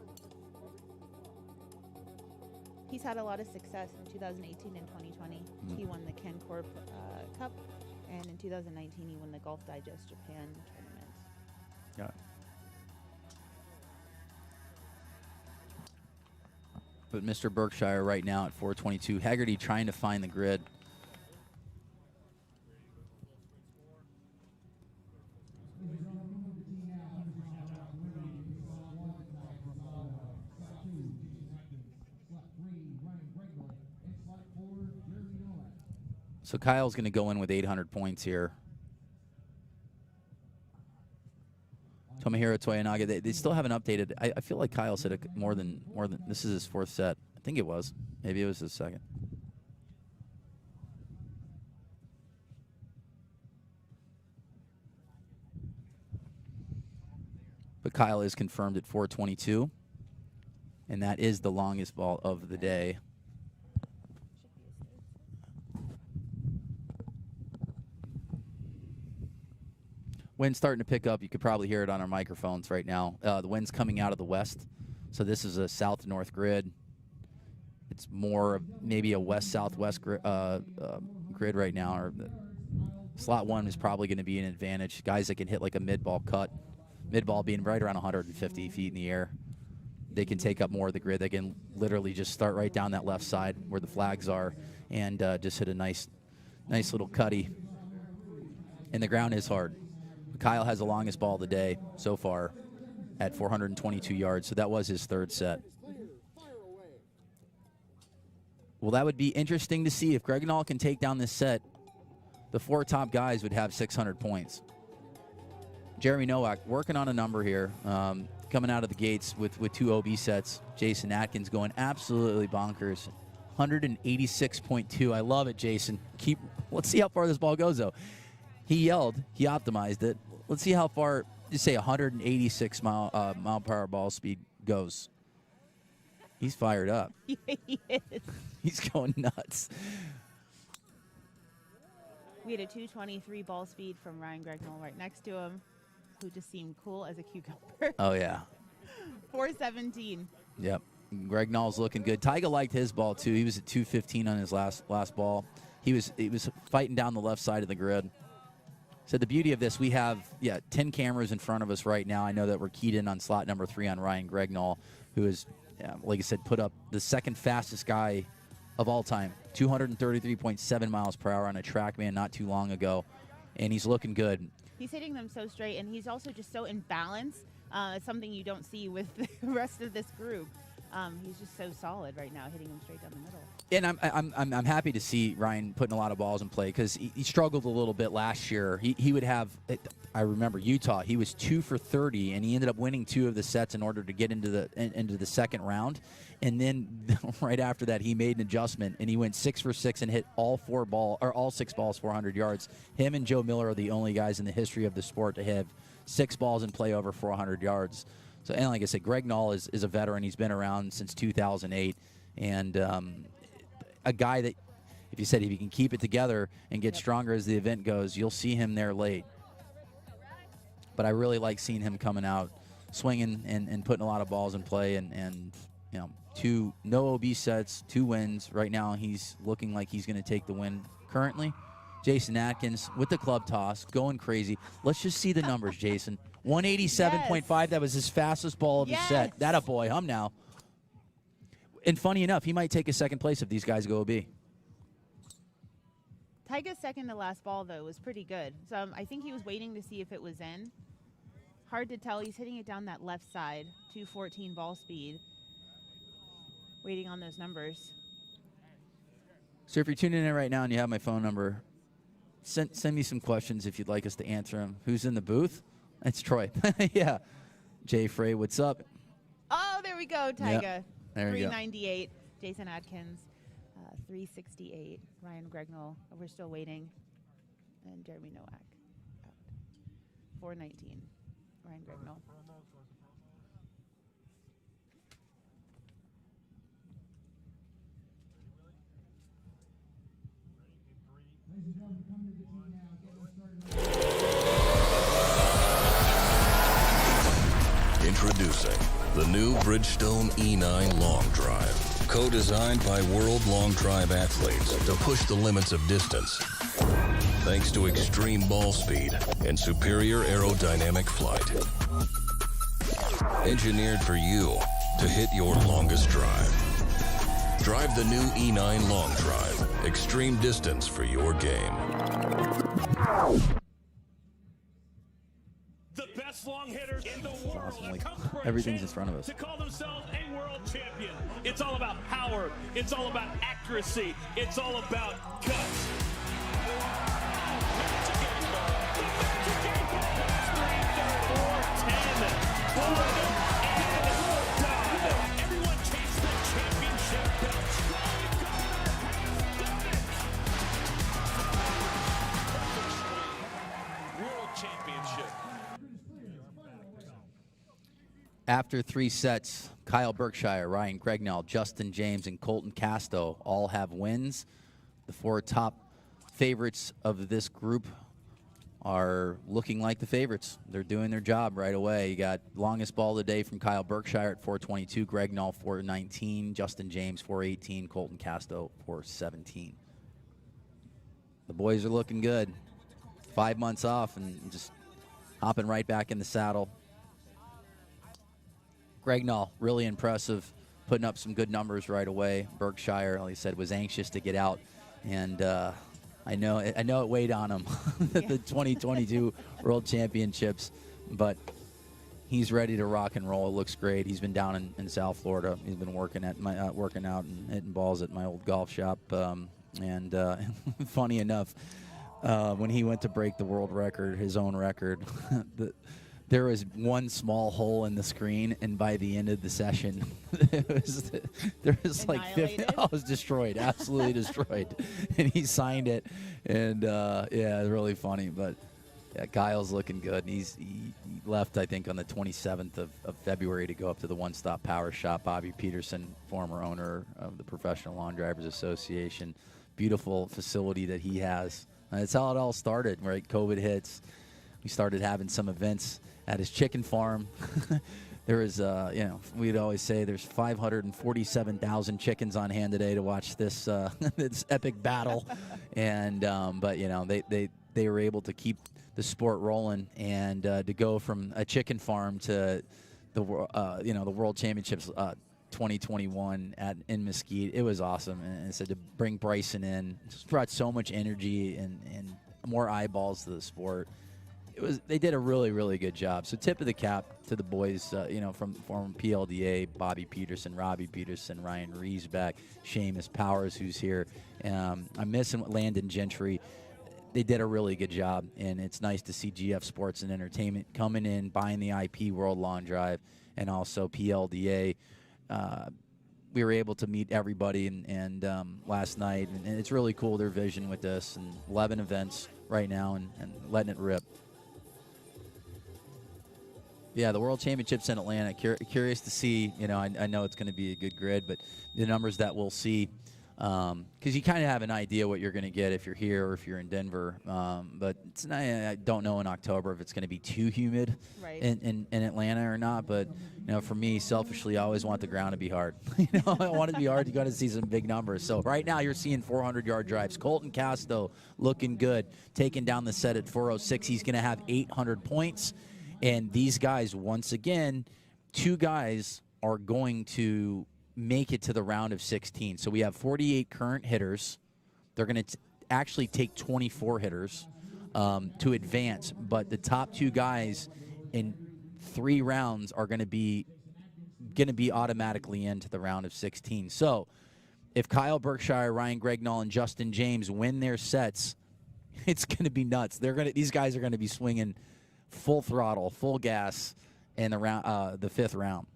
He's had a lot of success in 2018 and 2020. He won the Ken Corp Cup, and in 2019 he won the Golf Digest Japan tournament. Yeah. But Mr. Berkshire right now at 422. Haggerty trying to find the grid. So Kyle's going to go in with 800 points here. Tomohiro Toyonaga, they still haven't updated. I feel like Kyle said more than this is his 4th set. I think it was. Maybe it was his 2nd. But Kyle is confirmed at 422, and that is the longest ball of the day. Wind's starting to pick up. You could probably hear it on our microphones right now. The wind's coming out of the west, so this is a south-north grid. It's more of maybe a west-southwest grid right now. Or slot 1 is probably going to be an advantage. Guys that can hit like a mid-ball cut, mid-ball being right around 150 feet in the air. They can take up more of the grid. They can literally just start right down that left side where the flags are and just hit a nice little cutty. And the ground is hard. Kyle has the longest ball of the day so far at 422 yards, so that was his 3rd set. Well, that would be interesting to see. If Gregnall can take down this set, the 4 top guys would have 600 points. Jeremy Nowak working on a number here, coming out of the gates with 2 OB sets. Jason Atkins going absolutely bonkers. 186.2. I love it, Jason. Let's see how far this ball goes, though. He yelled. He optimized it. Let's see how far, just say 186 mile per hour ball speed goes. He's fired up. Yeah, he is. He's going nuts. We had a 223 ball speed from Ryan Gregnall right next to him, who just seemed cool as a cucumber. Oh, yeah. 417. Yep. Gregnall's looking good. Tyga liked his ball, too. He was at 215 on his last ball. He was fighting down the left side of the grid. So the beauty of this, we have, 10 cameras in front of us right now. I know that we're keyed in on slot number 3 on Ryan Gregnall, who is, like I said, put up the 2nd fastest guy of all time, 233.7 miles per hour on a TrackMan not too long ago, and he's looking good. He's hitting them so straight, and he's also just so in balance. It's something you don't see with the rest of this group. He's just so solid right now, hitting them straight down the middle. And I'm happy to see Ryan putting a lot of balls in play because he struggled a little bit last year. He would have, I remember Utah, he was 2 for 30, and he ended up winning 2 of the sets in order to get into the 2nd round. And then right after that, he made an adjustment, and he went 6 for 6 and hit all 6 balls 400 yards. Him and Joe Miller are the only guys in the history of the sport to have 6 balls in play over 400 yards. So, and like I said, Gregnall is a veteran. He's been around since 2008, and a guy that, if he can keep it together and get stronger as the event goes, you'll see him there late. But I really like seeing him coming out, swinging and putting a lot of balls in play, and 2 no OB sets, 2 wins. Right now, he's looking like he's going to take the win currently. Jason Atkins with the club toss, going crazy. Let's just see the numbers, Jason. 187.5. That was his fastest ball of his set. That a boy, hum now. And funny enough, he might take a second place if these guys go OB. Tyga's second to last ball, though, was pretty good. So I think he was waiting to see if it was in. Hard to tell. He's hitting it down that left side, 214 ball speed. Waiting on those numbers. So if you're tuning in right now and you have my phone number, send me some questions if you'd like us to answer them. Who's in the booth? It's Troy. Yeah. Jay Frey, what's up? Oh, there we go, Tyga. Yep. There we go. 398. Jason Atkins, 368. Ryan Gregnell, we're still waiting. And Jeremy Nowak out. 419. Ryan Gregnell. Introducing the new Bridgestone E9 Long Drive. Co-designed by world long drive athletes to push the limits of distance. Thanks to extreme ball speed and superior aerodynamic flight. Engineered for you to hit your longest drive. Drive the new E9 Long Drive. Extreme distance for your game. The best long hitter in the world. Awesome. Like, Comes for a everything's in chance front of us. to call themselves a world champion. It's all about power. It's all about accuracy. It's all about guts. Everyone chase the championship belts. World championship. After 3 sets, Kyle Berkshire, Ryan Gregnell, Justin James, and Colton Casto all have wins. The 4 top favorites of this group are looking like the favorites. They're doing their job right away. You got longest ball of the day from Kyle Berkshire at 422, Gregnell 419, Justin James 418, Colton Casto 417. The boys are looking good. 5 months off and just hopping right back in the saddle. Gregnell, really impressive, putting up some good numbers right away. Berkshire, like I said, was anxious to get out, and I know it weighed on him, the 2022 World Championships, but he's ready to rock and roll. It looks great. He's been down in South Florida. He's been working out and hitting balls at my old golf shop. And funny enough, when he went to break the world record, his own record, there was one small hole in the screen, and by the end of the session, there was like 50. I was destroyed, absolutely destroyed. And he signed it, and yeah, it was really funny. But yeah, Kyle's looking good. He left, I think, on the 27th of February to go up to the One Stop Power Shop. Bobby Peterson, former owner of the Professional Lawn Drivers Association, beautiful facility that he has. And that's how it all started. Right, COVID hits. We started having some events at his chicken farm. There was, we'd always say there's 547,000 chickens on hand today to watch this this epic battle, and but they were able to keep the sport rolling, and to go from a chicken farm to the the World Championships 2021 in Mesquite. It was awesome, and so to bring Bryson in just brought so much energy and more eyeballs to the sport. They did a really, really good job. So tip of the cap to the boys, from PLDA, Bobby Peterson, Robbie Peterson, Ryan Riesbeck, Seamus Powers, who's here. I'm missing Landon Gentry. They did a really good job, and it's nice to see GF Sports and Entertainment coming in, buying the IP World Long Drive, and also PLDA. We were able to meet everybody and last night, and it's really cool, their vision with this, and 11 events right now and letting it rip. Yeah, the World Championships in Atlanta. Curious to see, I know it's going to be a good grid, but the numbers that we'll see because you kind of have an idea what you're going to get if you're here or if you're in Denver. But it's not, I don't know in October if it's going to be too humid Right. in Atlanta or not. But for me, selfishly, I always want the ground to be hard. I want it to be hard to go to see some big numbers. So right now you're seeing 400-yard drives. Colton Casto looking good, taking down the set at 406. He's going to have 800 points. And these guys, once again, 2 guys are going to make it to the round of 16. So we have 48 current hitters. They're going to actually take 24 hitters to advance. But the top 2 guys in 3 rounds are going to be automatically into the round of 16. So if Kyle Berkshire, Ryan Gregnall, and Justin James win their sets, it's going to be nuts. These guys are going to be swinging full throttle, full gas in the 5th round.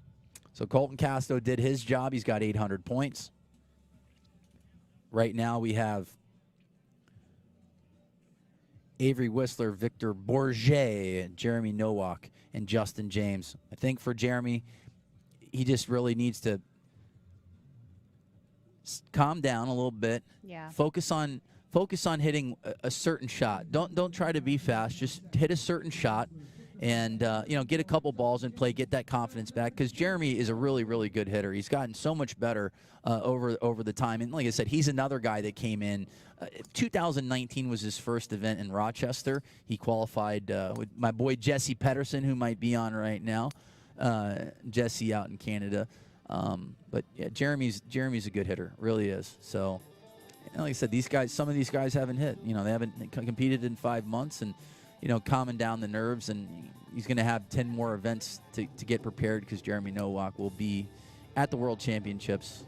So Colton Casto did his job. He's got 800 points. Right now we have Avery Whistler, Victor Bourget, Jeremy Nowak, and Justin James. I think for Jeremy, he just really needs to calm down a little bit. Yeah. Focus on hitting a certain shot. Don't try to be fast. Just hit a certain shot. And, get a couple balls in play, get that confidence back, because Jeremy is a really, really good hitter. He's gotten so much better over the time. And like I said, he's another guy that came in. 2019 was his first event in Rochester. He qualified with my boy Jesse Pedersen, who might be on right now. Jesse out in Canada. But, yeah, Jeremy's a good hitter, really is. So, like I said, some of these guys haven't hit. They haven't competed in 5 months, and calming down the nerves, and he's going to have 10 more events to get prepared, because Jeremy Nowak will be at the World Championships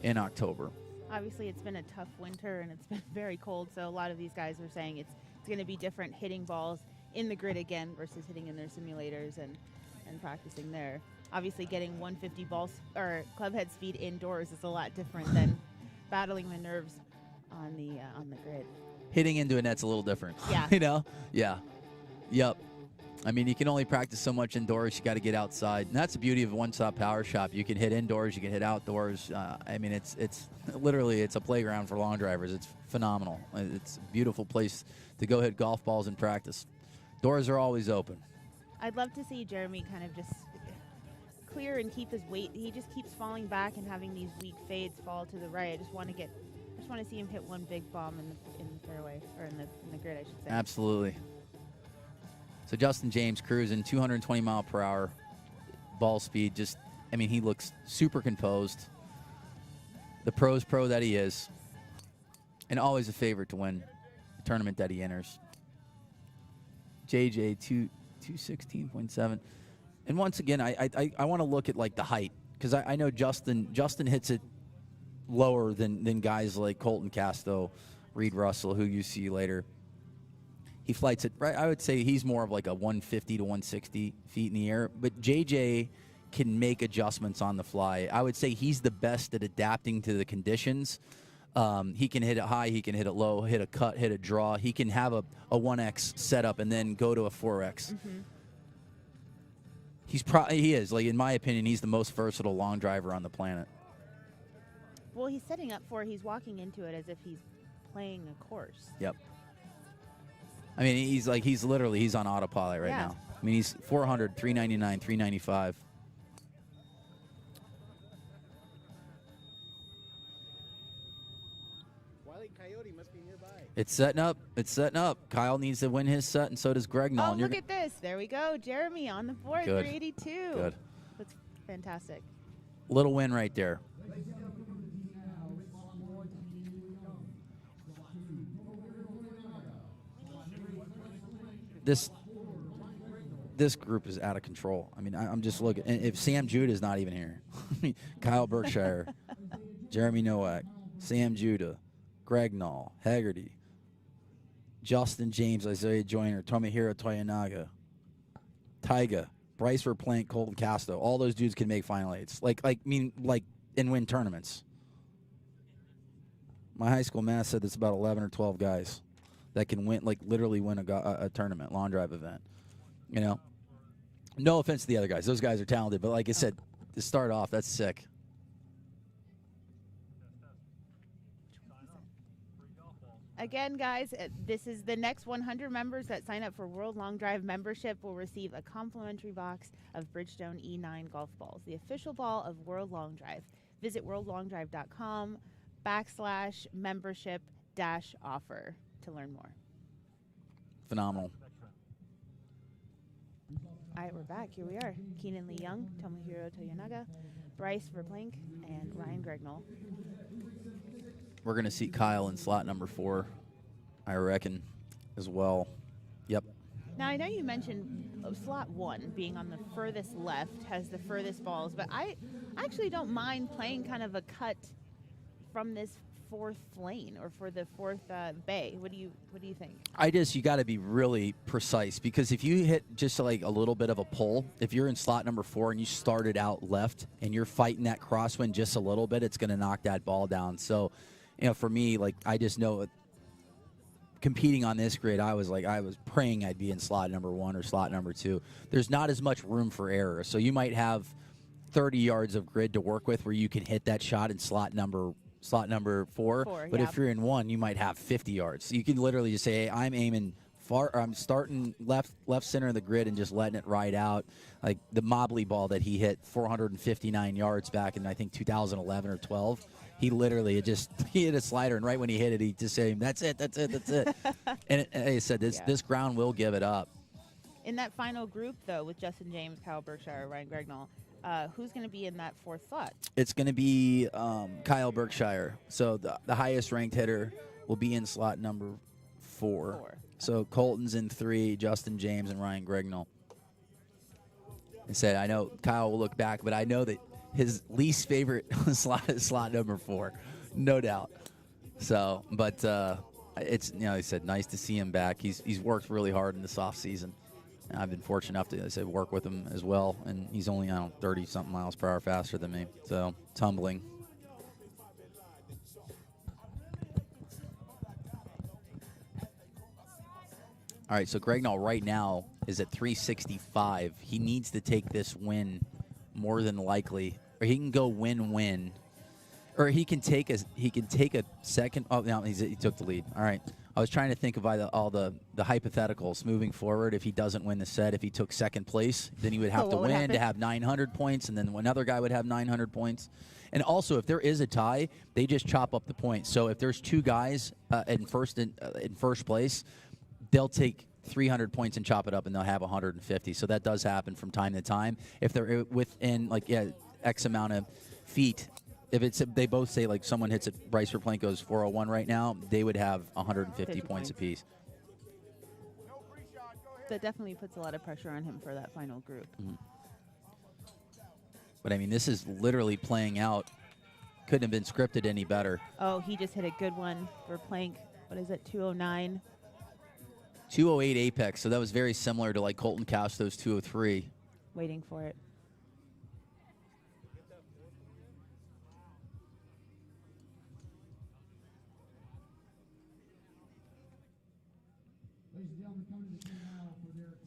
in October. Obviously, it's been a tough winter, and it's been very cold, so a lot of these guys are saying it's going to be different hitting balls in the grid again versus hitting in their simulators and practicing there. Obviously, getting 150 balls or club head speed indoors is a lot different than battling the nerves on the grid. Hitting into a net's a little different. Yeah. Yeah. Yep. I mean, you can only practice so much indoors. You got to get outside, and that's the beauty of One Stop Power Shop. You can hit indoors, you can hit outdoors. It's literally a playground for long drivers. It's phenomenal. It's a beautiful place to go hit golf balls and practice. Doors are always open. I'd love to see Jeremy kind of just clear and keep his weight. He just keeps falling back and having these weak fades fall to the right. I just want to see him hit one big bomb in the fairway, or in the grid, I should say. Absolutely. So Justin James cruising 220 mile per hour ball speed. He looks super composed. The pro's pro that he is, and always a favorite to win the tournament that he enters. JJ 216.7. And once again, I want to look at like the height, because I know Justin hits it lower than guys like Colton Casto, Reed Russell, who you see later. He flights it right. I would say he's more of like a 150 to 160 feet in the air. But JJ can make adjustments on the fly. I would say he's the best at adapting to the conditions. He can hit it high, he can hit it low, hit a cut, hit a draw. He can have a 1X setup and then go to a 4X. Mm-hmm. He is, like, in my opinion, he's the most versatile long driver on the planet. Well, he's setting up he's walking into it as if he's playing a course. Yep. I mean, he's literally on autopilot right now. I mean, he's 400, 399, 395. Wiley Coyote must be nearby. It's setting up. Kyle needs to win his set, and so does Gregnall. Oh, look at this. There we go. Jeremy on the board, Good. 382. Good. That's fantastic. Little win right there. This group is out of control. I mean, I'm just looking. And if Sam Judah is not even here, Kyle Berkshire, Jeremy Nowak, Sam Judah, Gregnall, Haggerty, Justin James, Isaiah Joyner, Tomohiro Toyonaga, Taiga, Bryce Verplank, Colton Casto. All those dudes can make final eights. And win tournaments. My high school math said it's about 11 or 12 guys that can win, literally win a tournament, long drive event. No offense to the other guys. Those guys are talented. But like I said, to start off, that's sick. Again, guys, this is the next 100 members that sign up for World Long Drive membership will receive a complimentary box of Bridgestone E9 golf balls, the official ball of World Long Drive. Visit worldlongdrive.com/membership-offer to learn more. Phenomenal. All right, we're back. Here we are. Keenan Lee Young, Tomohiro Toyonaga, Bryce Verplank, and Ryan Gregnall. We're going to see Kyle in slot number 4, I reckon, as well. Yep. Now, I know you mentioned slot 1 being on the furthest left, has the furthest balls, but I actually don't mind playing kind of a cut from this 4th lane or for the 4th bay. What do you think? You got to be really precise, because if you hit just like a little bit of a pull, if you're in slot number 4 and you started out left and you're fighting that crosswind just a little bit, it's going to knock that ball down. So, for me, like, I just know competing on this grid, I was praying I'd be in slot number 1 or slot number 2. There's not as much room for error. So you might have 30 yards of grid to work with where you can hit that shot in slot number 4. But if you're in 1, you might have 50 yards. So you can literally just say, hey, I'm aiming far, or I'm starting left center of the grid and just letting it ride out. Like the Mobley ball that he hit 459 yards back in, I think, 2011 or 12. He literally he hit a slider, and right when he hit it, he just said, that's it. And like I said, this ground will give it up. In that final group, though, with Justin James, Kyle Berkshire, Ryan Gregnall, who's going to be in that 4th slot? It's going to be Kyle Berkshire. So the highest ranked hitter will be in slot number 4. So Colton's in 3, Justin James, and Ryan Gregnall. I said, I know Kyle will look back, but I know that his least favorite slot is slot number 4, no doubt. So, but it's, he said, nice to see him back. He's worked really hard in this off season. I've been fortunate enough to, work with him as well, and he's only 30-something miles per hour faster than me. So it's humbling. All right, so Gregnall right now is at 365. He needs to take this win more than likely, or he can go win-win, or he can take a second. Oh, no, he took the lead. All right, I was trying to think of all the hypotheticals moving forward. If he doesn't win the set, if he took second place, then he would have to win to have 900 points, and then another guy would have 900 points. And also, if there is a tie, they just chop up the points. So if there's 2 guys in first place, they'll take 300 points and chop it up, and they'll have 150. So that does happen from time to time. If they're within X amount of feet, if they both say like someone hits it, Bryce Verplank goes 401 right now, they would have 150 points apiece. That definitely puts a lot of pressure on him for that final group. Mm-hmm. But I mean, this is literally playing out. Couldn't have been scripted any better. Oh, he just hit a good one. Verplank, what is it, 209? 208 apex, so that was very similar to like Colton Castro's 203. Waiting for it.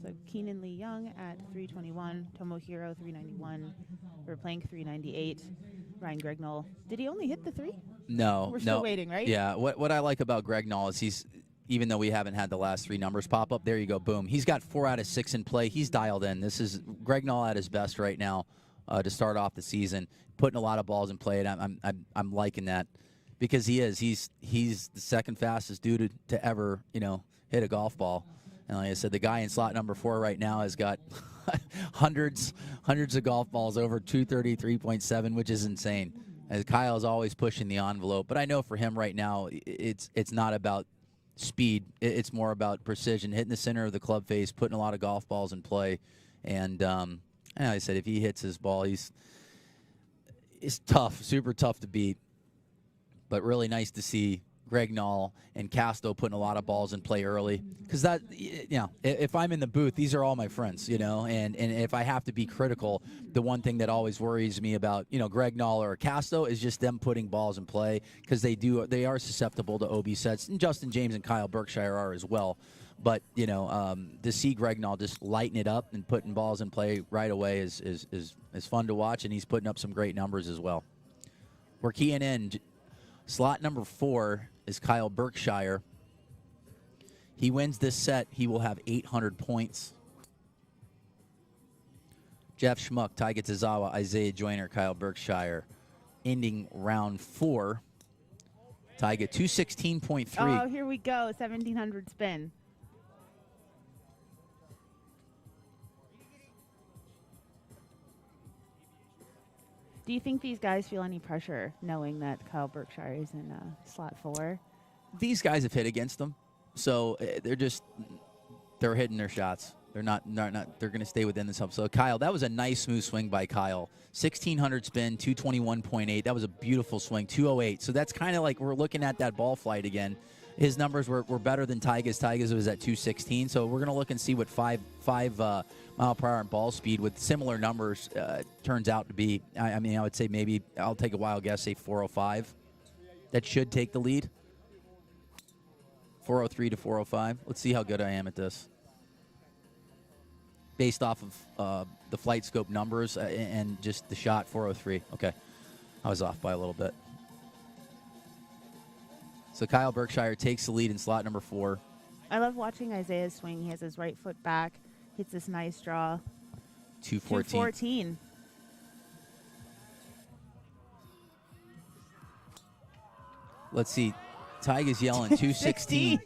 So Keenan Lee Young at 321, Tomohiro 391, Verplank 398, Ryan Gregnall. Did he only hit the 3? No. We're still waiting, right? Yeah, what I like about Gregnall is even though we haven't had the last 3 numbers pop up, there you go, boom. He's got 4 out of 6 in play. He's dialed in. This is Gregnall at his best right now to start off the season, putting a lot of balls in play, and I'm liking that because he is. He's the second fastest dude to ever hit a golf ball. And like I said, the guy in slot number 4 right now has got hundreds of golf balls over 233.7, which is insane. As Kyle is always pushing the envelope, but I know for him right now, it's not about speed. It's more about precision, hitting the center of the club face, putting a lot of golf balls in play. And like I said, if he hits his ball, it's tough, super tough to beat. But really nice to see Gregnall and Casto putting a lot of balls in play early, because that, if I'm in the booth, these are all my friends, and if I have to be critical, the one thing that always worries me about, Gregnall or Casto is just them putting balls in play, because they are susceptible to OB sets, and Justin James and Kyle Berkshire are as well. But, to see Gregnall just lighten it up and putting balls in play right away is fun to watch, and he's putting up some great numbers as well. We're keying in. Slot number 4 is Kyle Berkshire. He wins this set, he will have 800 points. Jeff Schmuck, Taiga Tazawa, Isaiah Joyner, Kyle Berkshire, ending round 4. Taiga 216.3. Oh, here we go. 1,700 spin. Do you think these guys feel any pressure knowing that Kyle Berkshire is in slot 4? These guys have hit against them, so they're hitting their shots. They're not they're going to stay within this help. So Kyle, that was a nice smooth swing by Kyle. 1,600 spin, 221.8. That was a beautiful swing, 208. So that's kind of like we're looking at that ball flight again. His numbers were better than Taiga's. Taiga's was at 216. So we're going to look and see what 5 mile per hour ball speed with similar numbers turns out to be. I mean, I would say maybe I'll take a wild guess, say 405. That should take the lead. 403 to 405. Let's see how good I am at this. Based off of the flight scope numbers and just the shot, 403. Okay. I was off by a little bit. So Kyle Berkshire takes the lead in slot number 4. I love watching Isaiah's swing. He has his right foot back, hits this nice draw. 214. 214. Let's see. Taiga's yelling 216.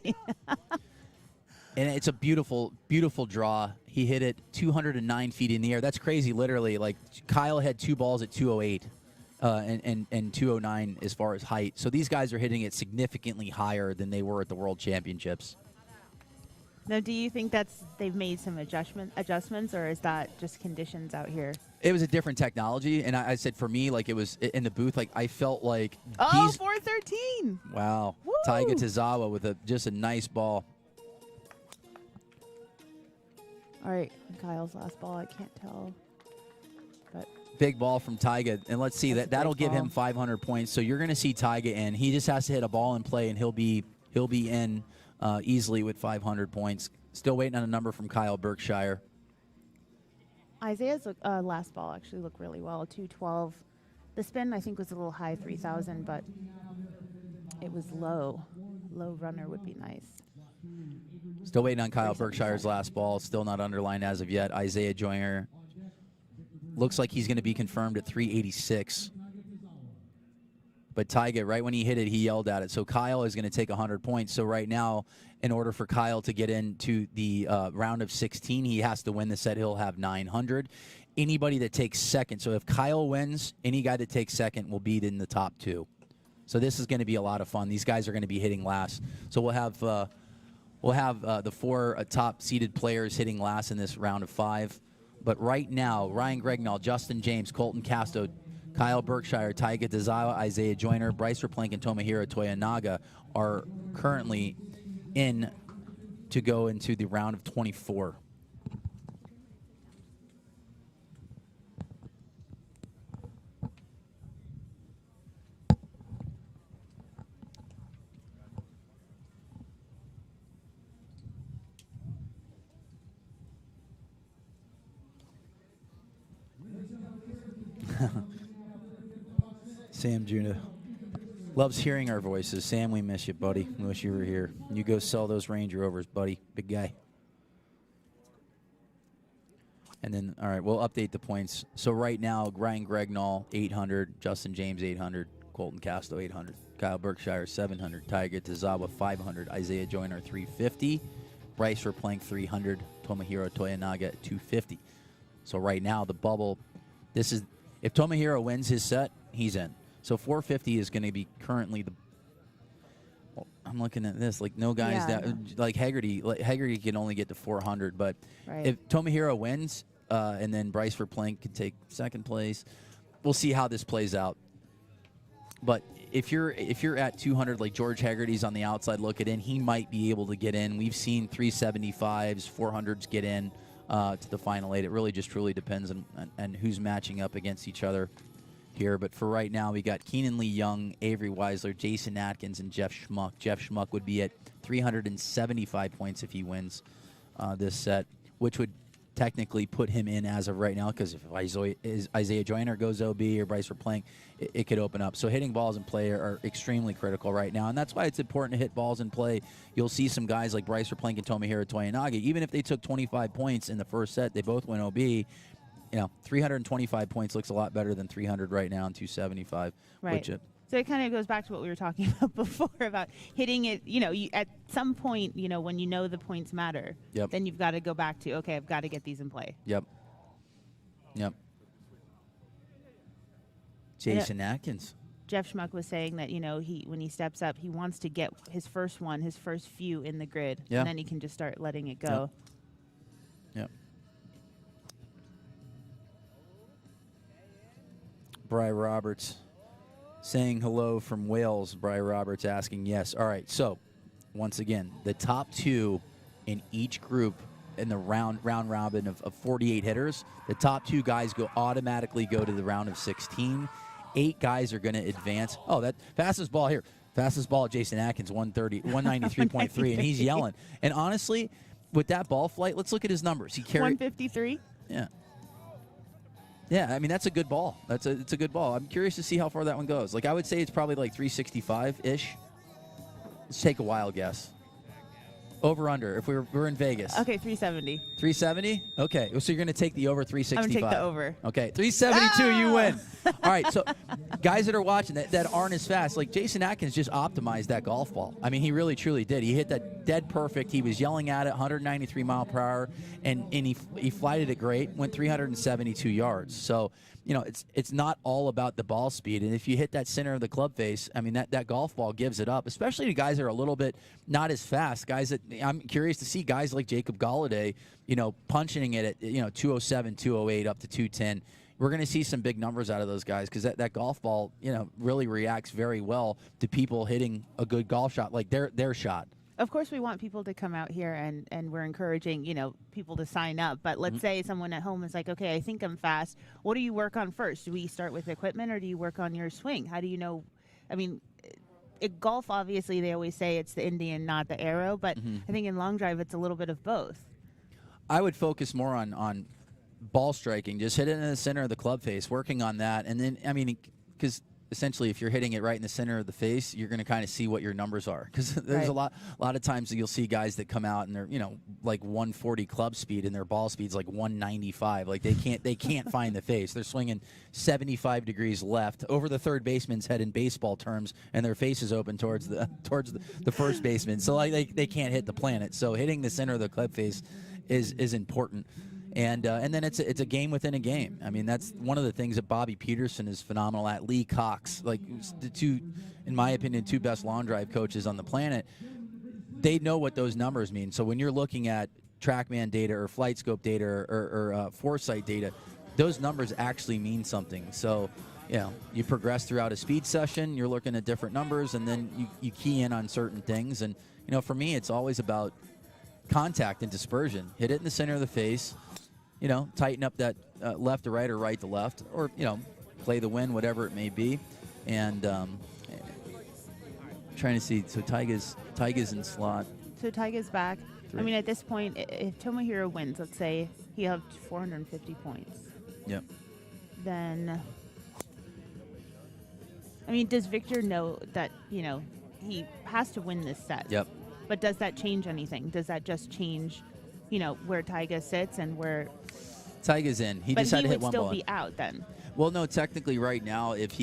And it's a beautiful, beautiful draw. He hit it 209 feet in the air. That's crazy, literally. Like, Kyle had 2 balls at 208 and 209 as far as height. So these guys are hitting it significantly higher than they were at the World Championships. Now, do you think they've made some adjustments, or is that just conditions out here? It was a different technology, and I said for me, like, it was in the booth, like, I felt like 413. Wow. Woo! Taiga Tazawa with just a nice ball. All right, Kyle's last ball, I can't tell. But Big ball from Taiga, and let's see, that'll give him 500 points. So you're going to see Taiga in. He just has to hit a ball in play, and he'll be in easily with 500 points. Still waiting on a number from Kyle Berkshire. Isaiah's last ball actually looked really well, 212. The spin, I think, was a little high, 3,000, but it was low. Low runner would be nice. Still waiting on Kyle Berkshire's last ball. Still not underlined as of yet. Isaiah Joyner looks like he's going to be confirmed at 386. But Taiga, right when he hit it, he yelled at it. So Kyle is going to take 100 points. So right now, in order for Kyle to get into the round of 16, he has to win the set. He'll have 900. Anybody that takes second. So if Kyle wins, any guy that takes second will be in the top 2. So this is going to be a lot of fun. These guys are going to be hitting last. So we'll have the 4 top-seeded players hitting last in this round of 5. But right now, Ryan Gregnall, Justin James, Colton Casto, Kyle Berkshire, Taiga Tazawa, Isaiah Joyner, Bryce Verplank, and Tomohiro Toyonaga are currently in to go into the round of 24. Sam Juna loves hearing our voices. Sam, we miss you, buddy. We wish you were here. You go sell those Range Rovers, buddy. Big guy. And then, all right, we'll update the points. So right now, Ryan Gregnall, 800. Justin James, 800. Colton Casto, 800. Kyle Berkshire, 700. Taiga Tazawa, 500. Isaiah Joyner, 350. Bryce Verplank, 300. Tomohiro Toyonaga, 250. So right now, the bubble, this is, if Tomohiro wins his set, he's in. So 450 is going to be currently the. Well, I'm looking at this like no guys that like Haggerty. Haggerty can only get to 400, but if Tomohiro wins, and then Bryce Verplank can take second place, we'll see how this plays out. But if you're at 200, like George Haggerty's on the outside looking in, he might be able to get in. We've seen 375s, 400s get in to the final 8. It really just truly depends on who's matching up against each other here. But for right now, we got Keenan Lee Young, Avery Weisler, Jason Atkins, and Jeff Schmuck. Jeff Schmuck would be at 375 points if he wins this set, which would technically put him in as of right now, because if Isaiah Joyner goes OB or Bryce Playing, it could open up. So hitting balls in play are extremely critical right now, and that's why it's important to hit balls in play. You'll see some guys like Bryce Playing and Tomohiro Toyonaga, even if they took 25 points in the first set, they both went OB. 325 points looks a lot better than 300 right now and 275. Right. So it kind of goes back to what we were talking about before about hitting it. At some point, when you know the points matter, then you've got to go back to, okay, I've got to get these in play. Yep. Jason Atkins. Jeff Schmuck was saying that, when he steps up, he wants to get his first few in the grid, and then he can just start letting it go. Yep. Bri Roberts saying hello from Wales. Bri Roberts asking yes. All right, so once again, the top 2 in each group in the round robin of 48 hitters, the top 2 guys automatically go to the round of 16. 8 guys are going to advance. Oh, that fastest ball here. Fastest ball, Jason Atkins, 193.3, and he's yelling. And honestly, with that ball flight, let's look at his numbers. He carried 153. Yeah. Yeah, I mean, that's a good ball. It's a good ball. I'm curious to see how far that one goes. I would say it's probably 365-ish. Let's take a wild guess. Over under, if we're in Vegas. Okay, 370. 370? Okay, so you're going to take the over 365. I'm going to take the over. Okay, 372, you win. All right, so guys that are watching that aren't as fast, Jason Atkins just optimized that golf ball. I mean, he really, truly did. He hit that dead perfect. He was yelling at it, 193 mile per hour, and he flighted it great, went 372 yards. So, it's not all about the ball speed. And if you hit that center of the club face, I mean, that golf ball gives it up, especially to guys that are a little bit not as fast. Guys that I'm curious to see guys like Jacob Galladay, punching it at, 207, 208 up to 210. We're going to see some big numbers out of those guys because that golf ball, really reacts very well to people hitting a good golf shot, like their shot. Of course, we want people to come out here, and we're encouraging, people to sign up. But let's say someone at home is like, okay, I think I'm fast. What do you work on first? Do we start with equipment, or do you work on your swing? How do you know? I mean, golf, obviously, they always say it's the Indian, not the arrow. But I think in long drive, it's a little bit of both. I would focus more on ball striking. Just hit it in the center of the club face, working on that. And then, I mean, because essentially, if you're hitting it right in the center of the face, you're going to kind of see what your numbers are. Because there's a lot of times that you'll see guys that come out and they're 140 club speed and their ball speed's 195. They can't find the face. They're swinging 75 degrees left over the third baseman's head in baseball terms, and their face is open towards the first baseman. So they can't hit the planet. So hitting the center of the club face is important. And then it's a game within a game. I mean, that's one of the things that Bobby Peterson is phenomenal at. Lee Cox, the two, in my opinion, two best long drive coaches on the planet. They know what those numbers mean. So when you're looking at TrackMan data or Flight Scope data or Foresight data, those numbers actually mean something. So, you progress throughout a speed session, you're looking at different numbers, and then you key in on certain things. And, for me, it's always about contact and dispersion. Hit it in the center of the face. Tighten up that left to right or right to left, or, play the wind, whatever it may be. And trying to see. So Taiga's in slot. So Taiga's back. 3. I mean, at this point, if Tomohiro wins, let's say he'll have 450 points. Yep. Then, I mean, does Victor know that, he has to win this set? Yep. But does that change anything? Does that just change, where Taiga sits and where... Taiga's in. He just had to hit one ball. But he would still be out then. Well, no, technically right now, if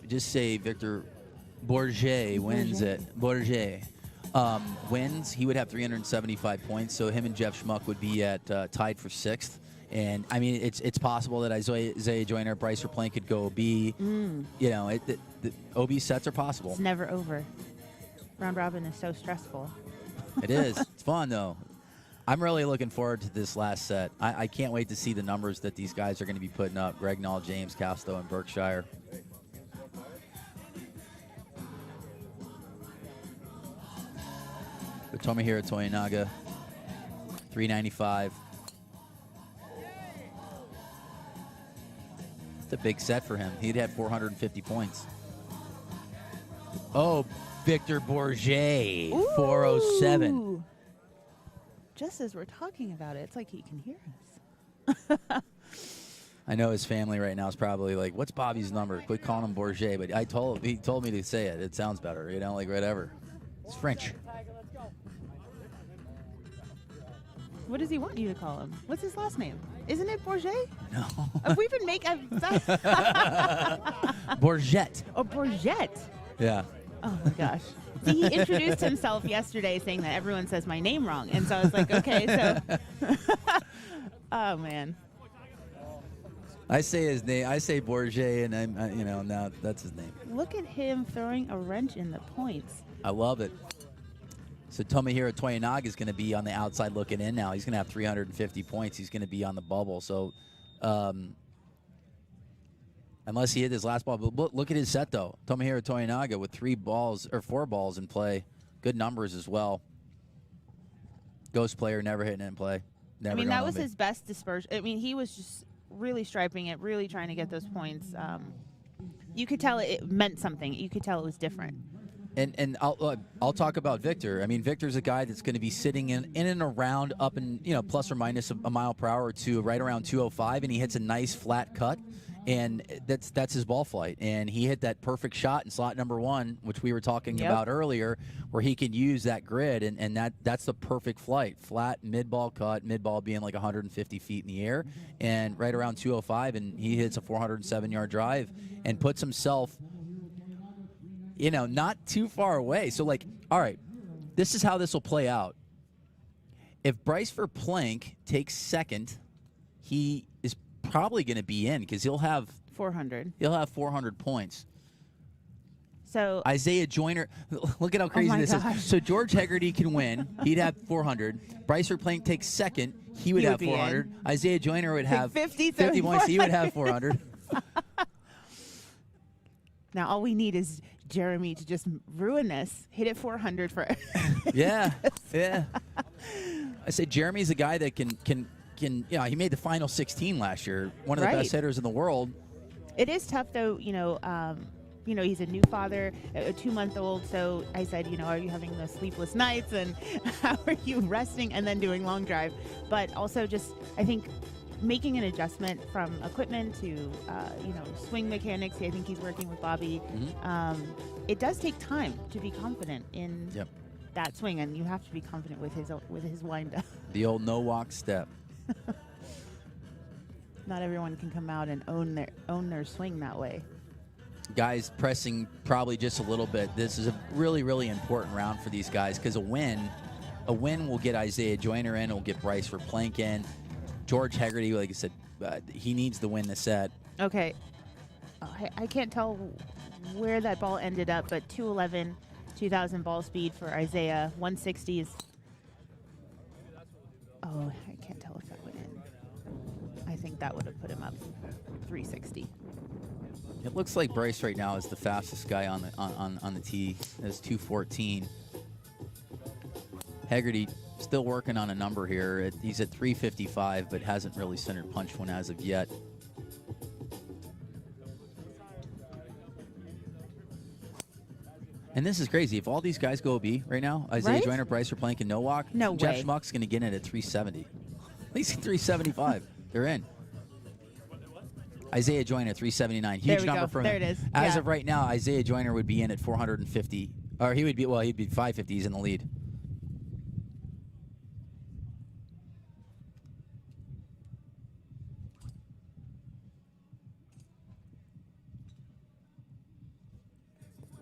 just say Victor Bourget wins wins, he would have 375 points. So him and Jeff Schmuck would be at tied for 6th. And, I mean, it's possible that Isaiah Joyner, Bryce Playing could go OB. The OB sets are possible. It's never over. Round robin is so stressful. It is. It's fun, though. I'm really looking forward to this last set. I can't wait to see the numbers that these guys are going to be putting up. Greg Nall, James Casto, and Berkshire. But Tomohiro Toyonaga, 395. It's a big set for him. He'd had 450 points. Oh, Victor Bourget, 407. Just as we're talking about it, it's like he can hear us. I know his family right now is probably like, "What's Bobby's number?" Quit calling him Bourget. But he told me to say it. It sounds better, like whatever. It's French. What does he want you to call him? What's his last name? Isn't it Bourget? No. Have we been making Bourget. Oh, Bourget. Yeah. Oh my gosh. See, he introduced himself yesterday saying that everyone says my name wrong, and so I was like, okay, so. Oh man. I say his name. I say Bourget, and I'm, now that's his name. Look at him throwing a wrench in the points. I love it. So Tomohiro Toyonaga is going to be on the outside looking in now. He's going to have 350 points. He's going to be on the bubble. So unless he hit his last ball. But look at his set, though. Tomohiro Toyonaga with 4 balls in play. Good numbers as well. Ghost player, never hitting it in play. Never I mean, that was his his best dispersion. I mean, he was just really striping it, really trying to get those points. You could tell it meant something. You could tell it was different. And I'll talk about Victor. I mean, Victor's a guy that's going to be sitting in and around up and plus or minus a mile per hour or two, right around 205, and he hits a nice flat cut, and that's his ball flight. And he hit that perfect shot in slot number 1, which we were talking about earlier, where he can use that grid, and that's the perfect flight. Flat mid-ball cut, mid-ball being like 150 feet in the air, and right around 205, and he hits a 407-yard drive and puts himself not too far away. So, all right, this is how this will play out. If Bryce Verplank takes second, he is probably going to be in because he'll have 400. He'll have 400 points. So Isaiah Joyner, look at how crazy this is. So George Hegarty can win. He'd have 400. Bryce Verplank takes second. He would have 400. Isaiah Joyner would have 50 points. He would have 400. Now all we need is Jeremy to just ruin this. Hit it 400 for Yeah. I say Jeremy's a guy that can he made the final 16 last year. One of the best hitters in the world. It is tough though, he's a new father, a 2-month-old. So I said, are you having those sleepless nights and how are you resting and then doing long drive? But also just, I think, making an adjustment from equipment to, swing mechanics. I think he's working with Bobby. Mm-hmm. It does take time to be confident in that swing, and you have to be confident with his wind-up. The old no-walk step. Not everyone can come out and own their swing that way. Guys pressing probably just a little bit. This is a really, really important round for these guys because a win will get Isaiah Joyner in. It will get Bryce Verplank in. George Hegarty, like I said, he needs to win the set. Okay. I can't tell where that ball ended up, but 211, 2,000 ball speed for Isaiah. 160 is... Oh, I can't tell if that went in. I think that would have put him up 360. It looks like Bryce right now is the fastest guy on the tee. It's 214. Hegarty still working on a number here. He's at 355, but hasn't really centered punch one as of yet. And this is crazy. If all these guys go B right now, Isaiah Joyner, Bryce Verplank, and Nowak, Jeff Schmuck's going to get in at 370. At least 375. They're in. Isaiah Joyner, 379. Huge number for him. There it is. As of right now, Isaiah Joyner would be in at 450. Or he'd be 550. He's in the lead.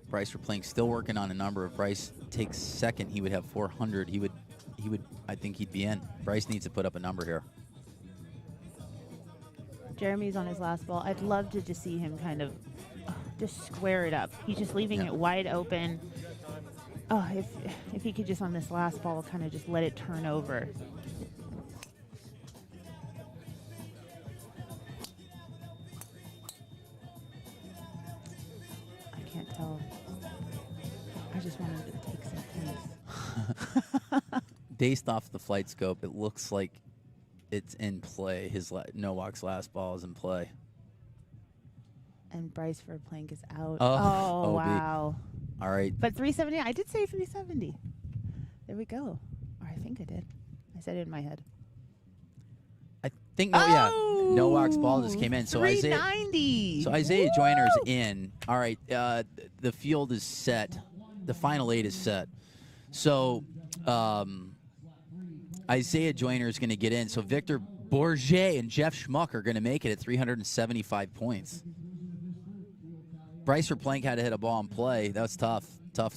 Bryce Verplank still working on a number. If Bryce takes second, he would have 400. He would. I think he'd be in. Bryce needs to put up a number here. Jeremy's on his last ball. I'd love to just see him kind of just square it up. He's just leaving it wide open. Oh, if he could just on this last ball kind of just let it turn over. I can't tell. I just wanted to take some pace. Based off the flight scope, it looks like it's in play. Nowak's last ball is in play. And Bryce Verplank is out. Oh, wow. All right. But 370, I did say 370. There we go. Or I think I did. I said it in my head. think no wax ball just came in. So 390. Isaiah Joyner's in. All right, the field is set. The final 8 is set. So Isaiah Joyner is going to get in. So Victor Bourget and Jeff Schmuck are going to make it at 375 points. Bryce Plank had to hit a ball in play. That was tough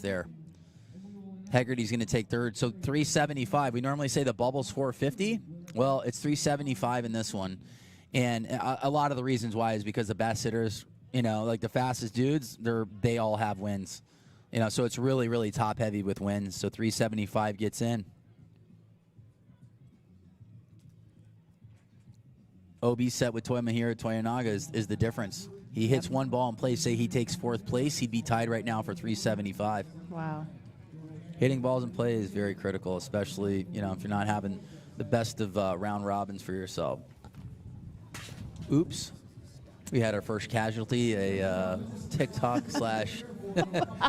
there. Hegarty's going to take third. So 375. We normally say the bubble's 450. Well, it's 375 in this one. And a lot of the reasons why is because the best hitters, like the fastest dudes, they all have wins. So it's really, really top heavy with wins. So 375 gets in. OB set with Toyomahiro Toyonaga is the difference. He hits one ball in play. Say he takes 4th place, he'd be tied right now for 375. Wow. Hitting balls in play is very critical, especially if you're not having the best of round robins for yourself. Oops. We had our first casualty, a TikTok /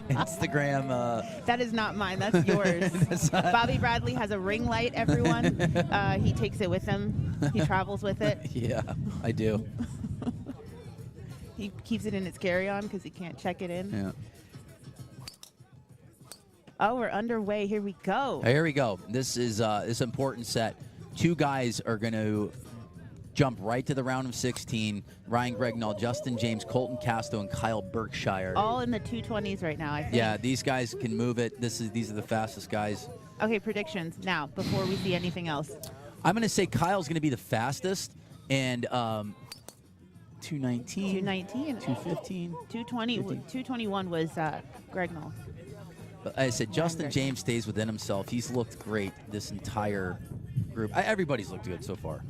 Instagram. That is not mine. That's yours. Bobby Bradley has a ring light, everyone. He takes it with him. He travels with it. Yeah, I do. He keeps it in its carry-on because he can't check it in. Yeah. Oh, we're underway. Here we go. Here we go. This is this important set. 2 guys are going to jump right to the round of 16. Ryan Gregnall, Justin James, Colton Casto, and Kyle Berkshire. All in the 220s right now, I think. Yeah, these guys can move it. These are the fastest guys. Okay, predictions now before we see anything else. I'm going to say Kyle's going to be the fastest, and 219, 215, 220, 221 was Gregnall. But I said Justin James stays within himself. He's looked great this entire group. Everybody's looked good so far.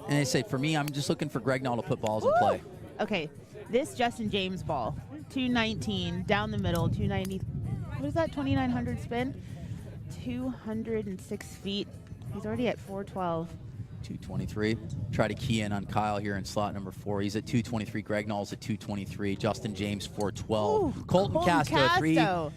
And I say, for me, I'm just looking for Gregnall to put balls in play. Okay, this Justin James ball, 219 down the middle, 290. What is that? 2,900 spin, 206 feet. He's already at 412. 223. Try to key in on Kyle here in slot number 4. He's at 223. Gregnall's at 223. Justin James 412. Ooh, Colton Casto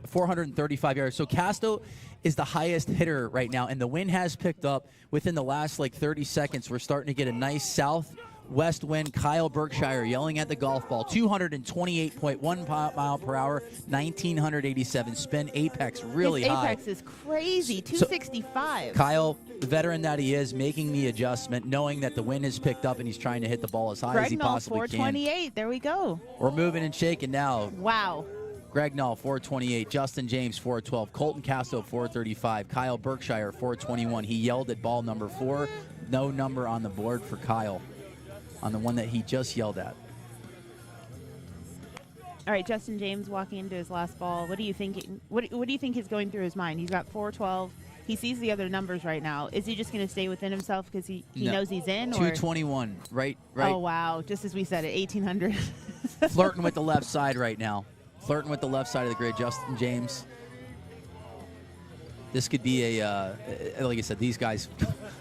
435 yards. So Casto is the highest hitter right now, and the wind has picked up within the last 30 seconds. We're starting to get a nice southwest wind. Kyle Berkshire yelling at the golf ball. 228.1 mile per hour, 1987 spin. Apex really His high. Apex is crazy. 265. Kyle, the veteran that he is, making the adjustment, knowing that the wind has picked up and he's trying to hit the ball as high as he possibly 428. can. There we go. We're moving and shaking now. Wow. Gregnall 428, Justin James 412, Colton Casto 435, Kyle Berkshire 421. He yelled at ball number 4. No number on the board for Kyle on the one that he just yelled at. All right, Justin James walking into his last ball. What do you think? What do you think is going through his mind? He's got 412. He sees the other numbers right now. Is he just going to stay within himself because he knows he's in? 221, right? Oh, wow. Just as we said, at 1,800. Flirting with the left side right now. Flirting with the left side of the grid, Justin James. This could be a, like I said, these guys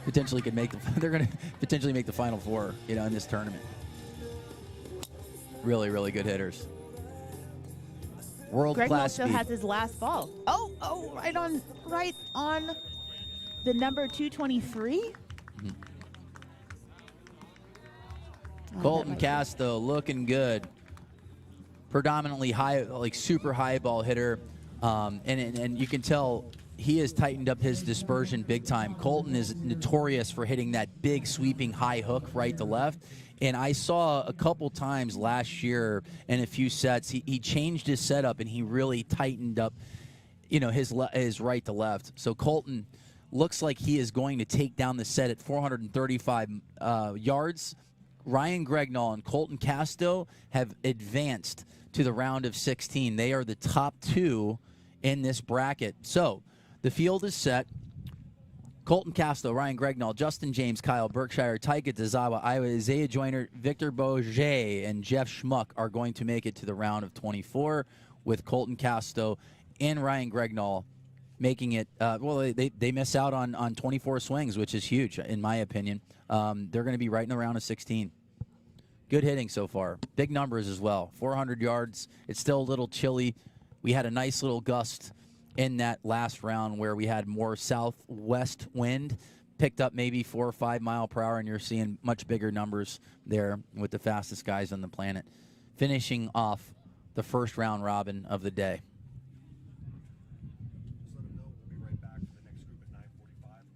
potentially could make they're going to potentially make the Final Four, in this tournament. Really, really good hitters. World Gregnall class still speed. has his last ball. Oh, right on the number 223. Colton Casto looking good. Predominantly high, super high ball hitter, and you can tell he has tightened up his dispersion big time. Colton is notorious for hitting that big sweeping high hook right to left, and I saw a couple times last year in a few sets he changed his setup and he really tightened up, his right to left. So Colton looks like he is going to take down the set at 435 yards. Ryan Gregnall and Colton Casto have advanced to the round of 16. They are the top 2 in this bracket. So the field is set. Colton Casto, Ryan Gregnall, Justin James, Kyle Berkshire, Taika Tazawa, Isaiah Joyner, Victor Bourget, and Jeff Schmuck are going to make it to the round of 24 with Colton Casto and Ryan Gregnall making it. They miss out on 24 swings, which is huge in my opinion. They're going to be right in the round of 16. Good hitting so far. Big numbers as well. 400 yards. It's still a little chilly. We had a nice little gust in that last round where we had more southwest wind, picked up maybe 4 or 5 mile per hour, and you're seeing much bigger numbers there with the fastest guys on the planet. Finishing off the first round robin of the day.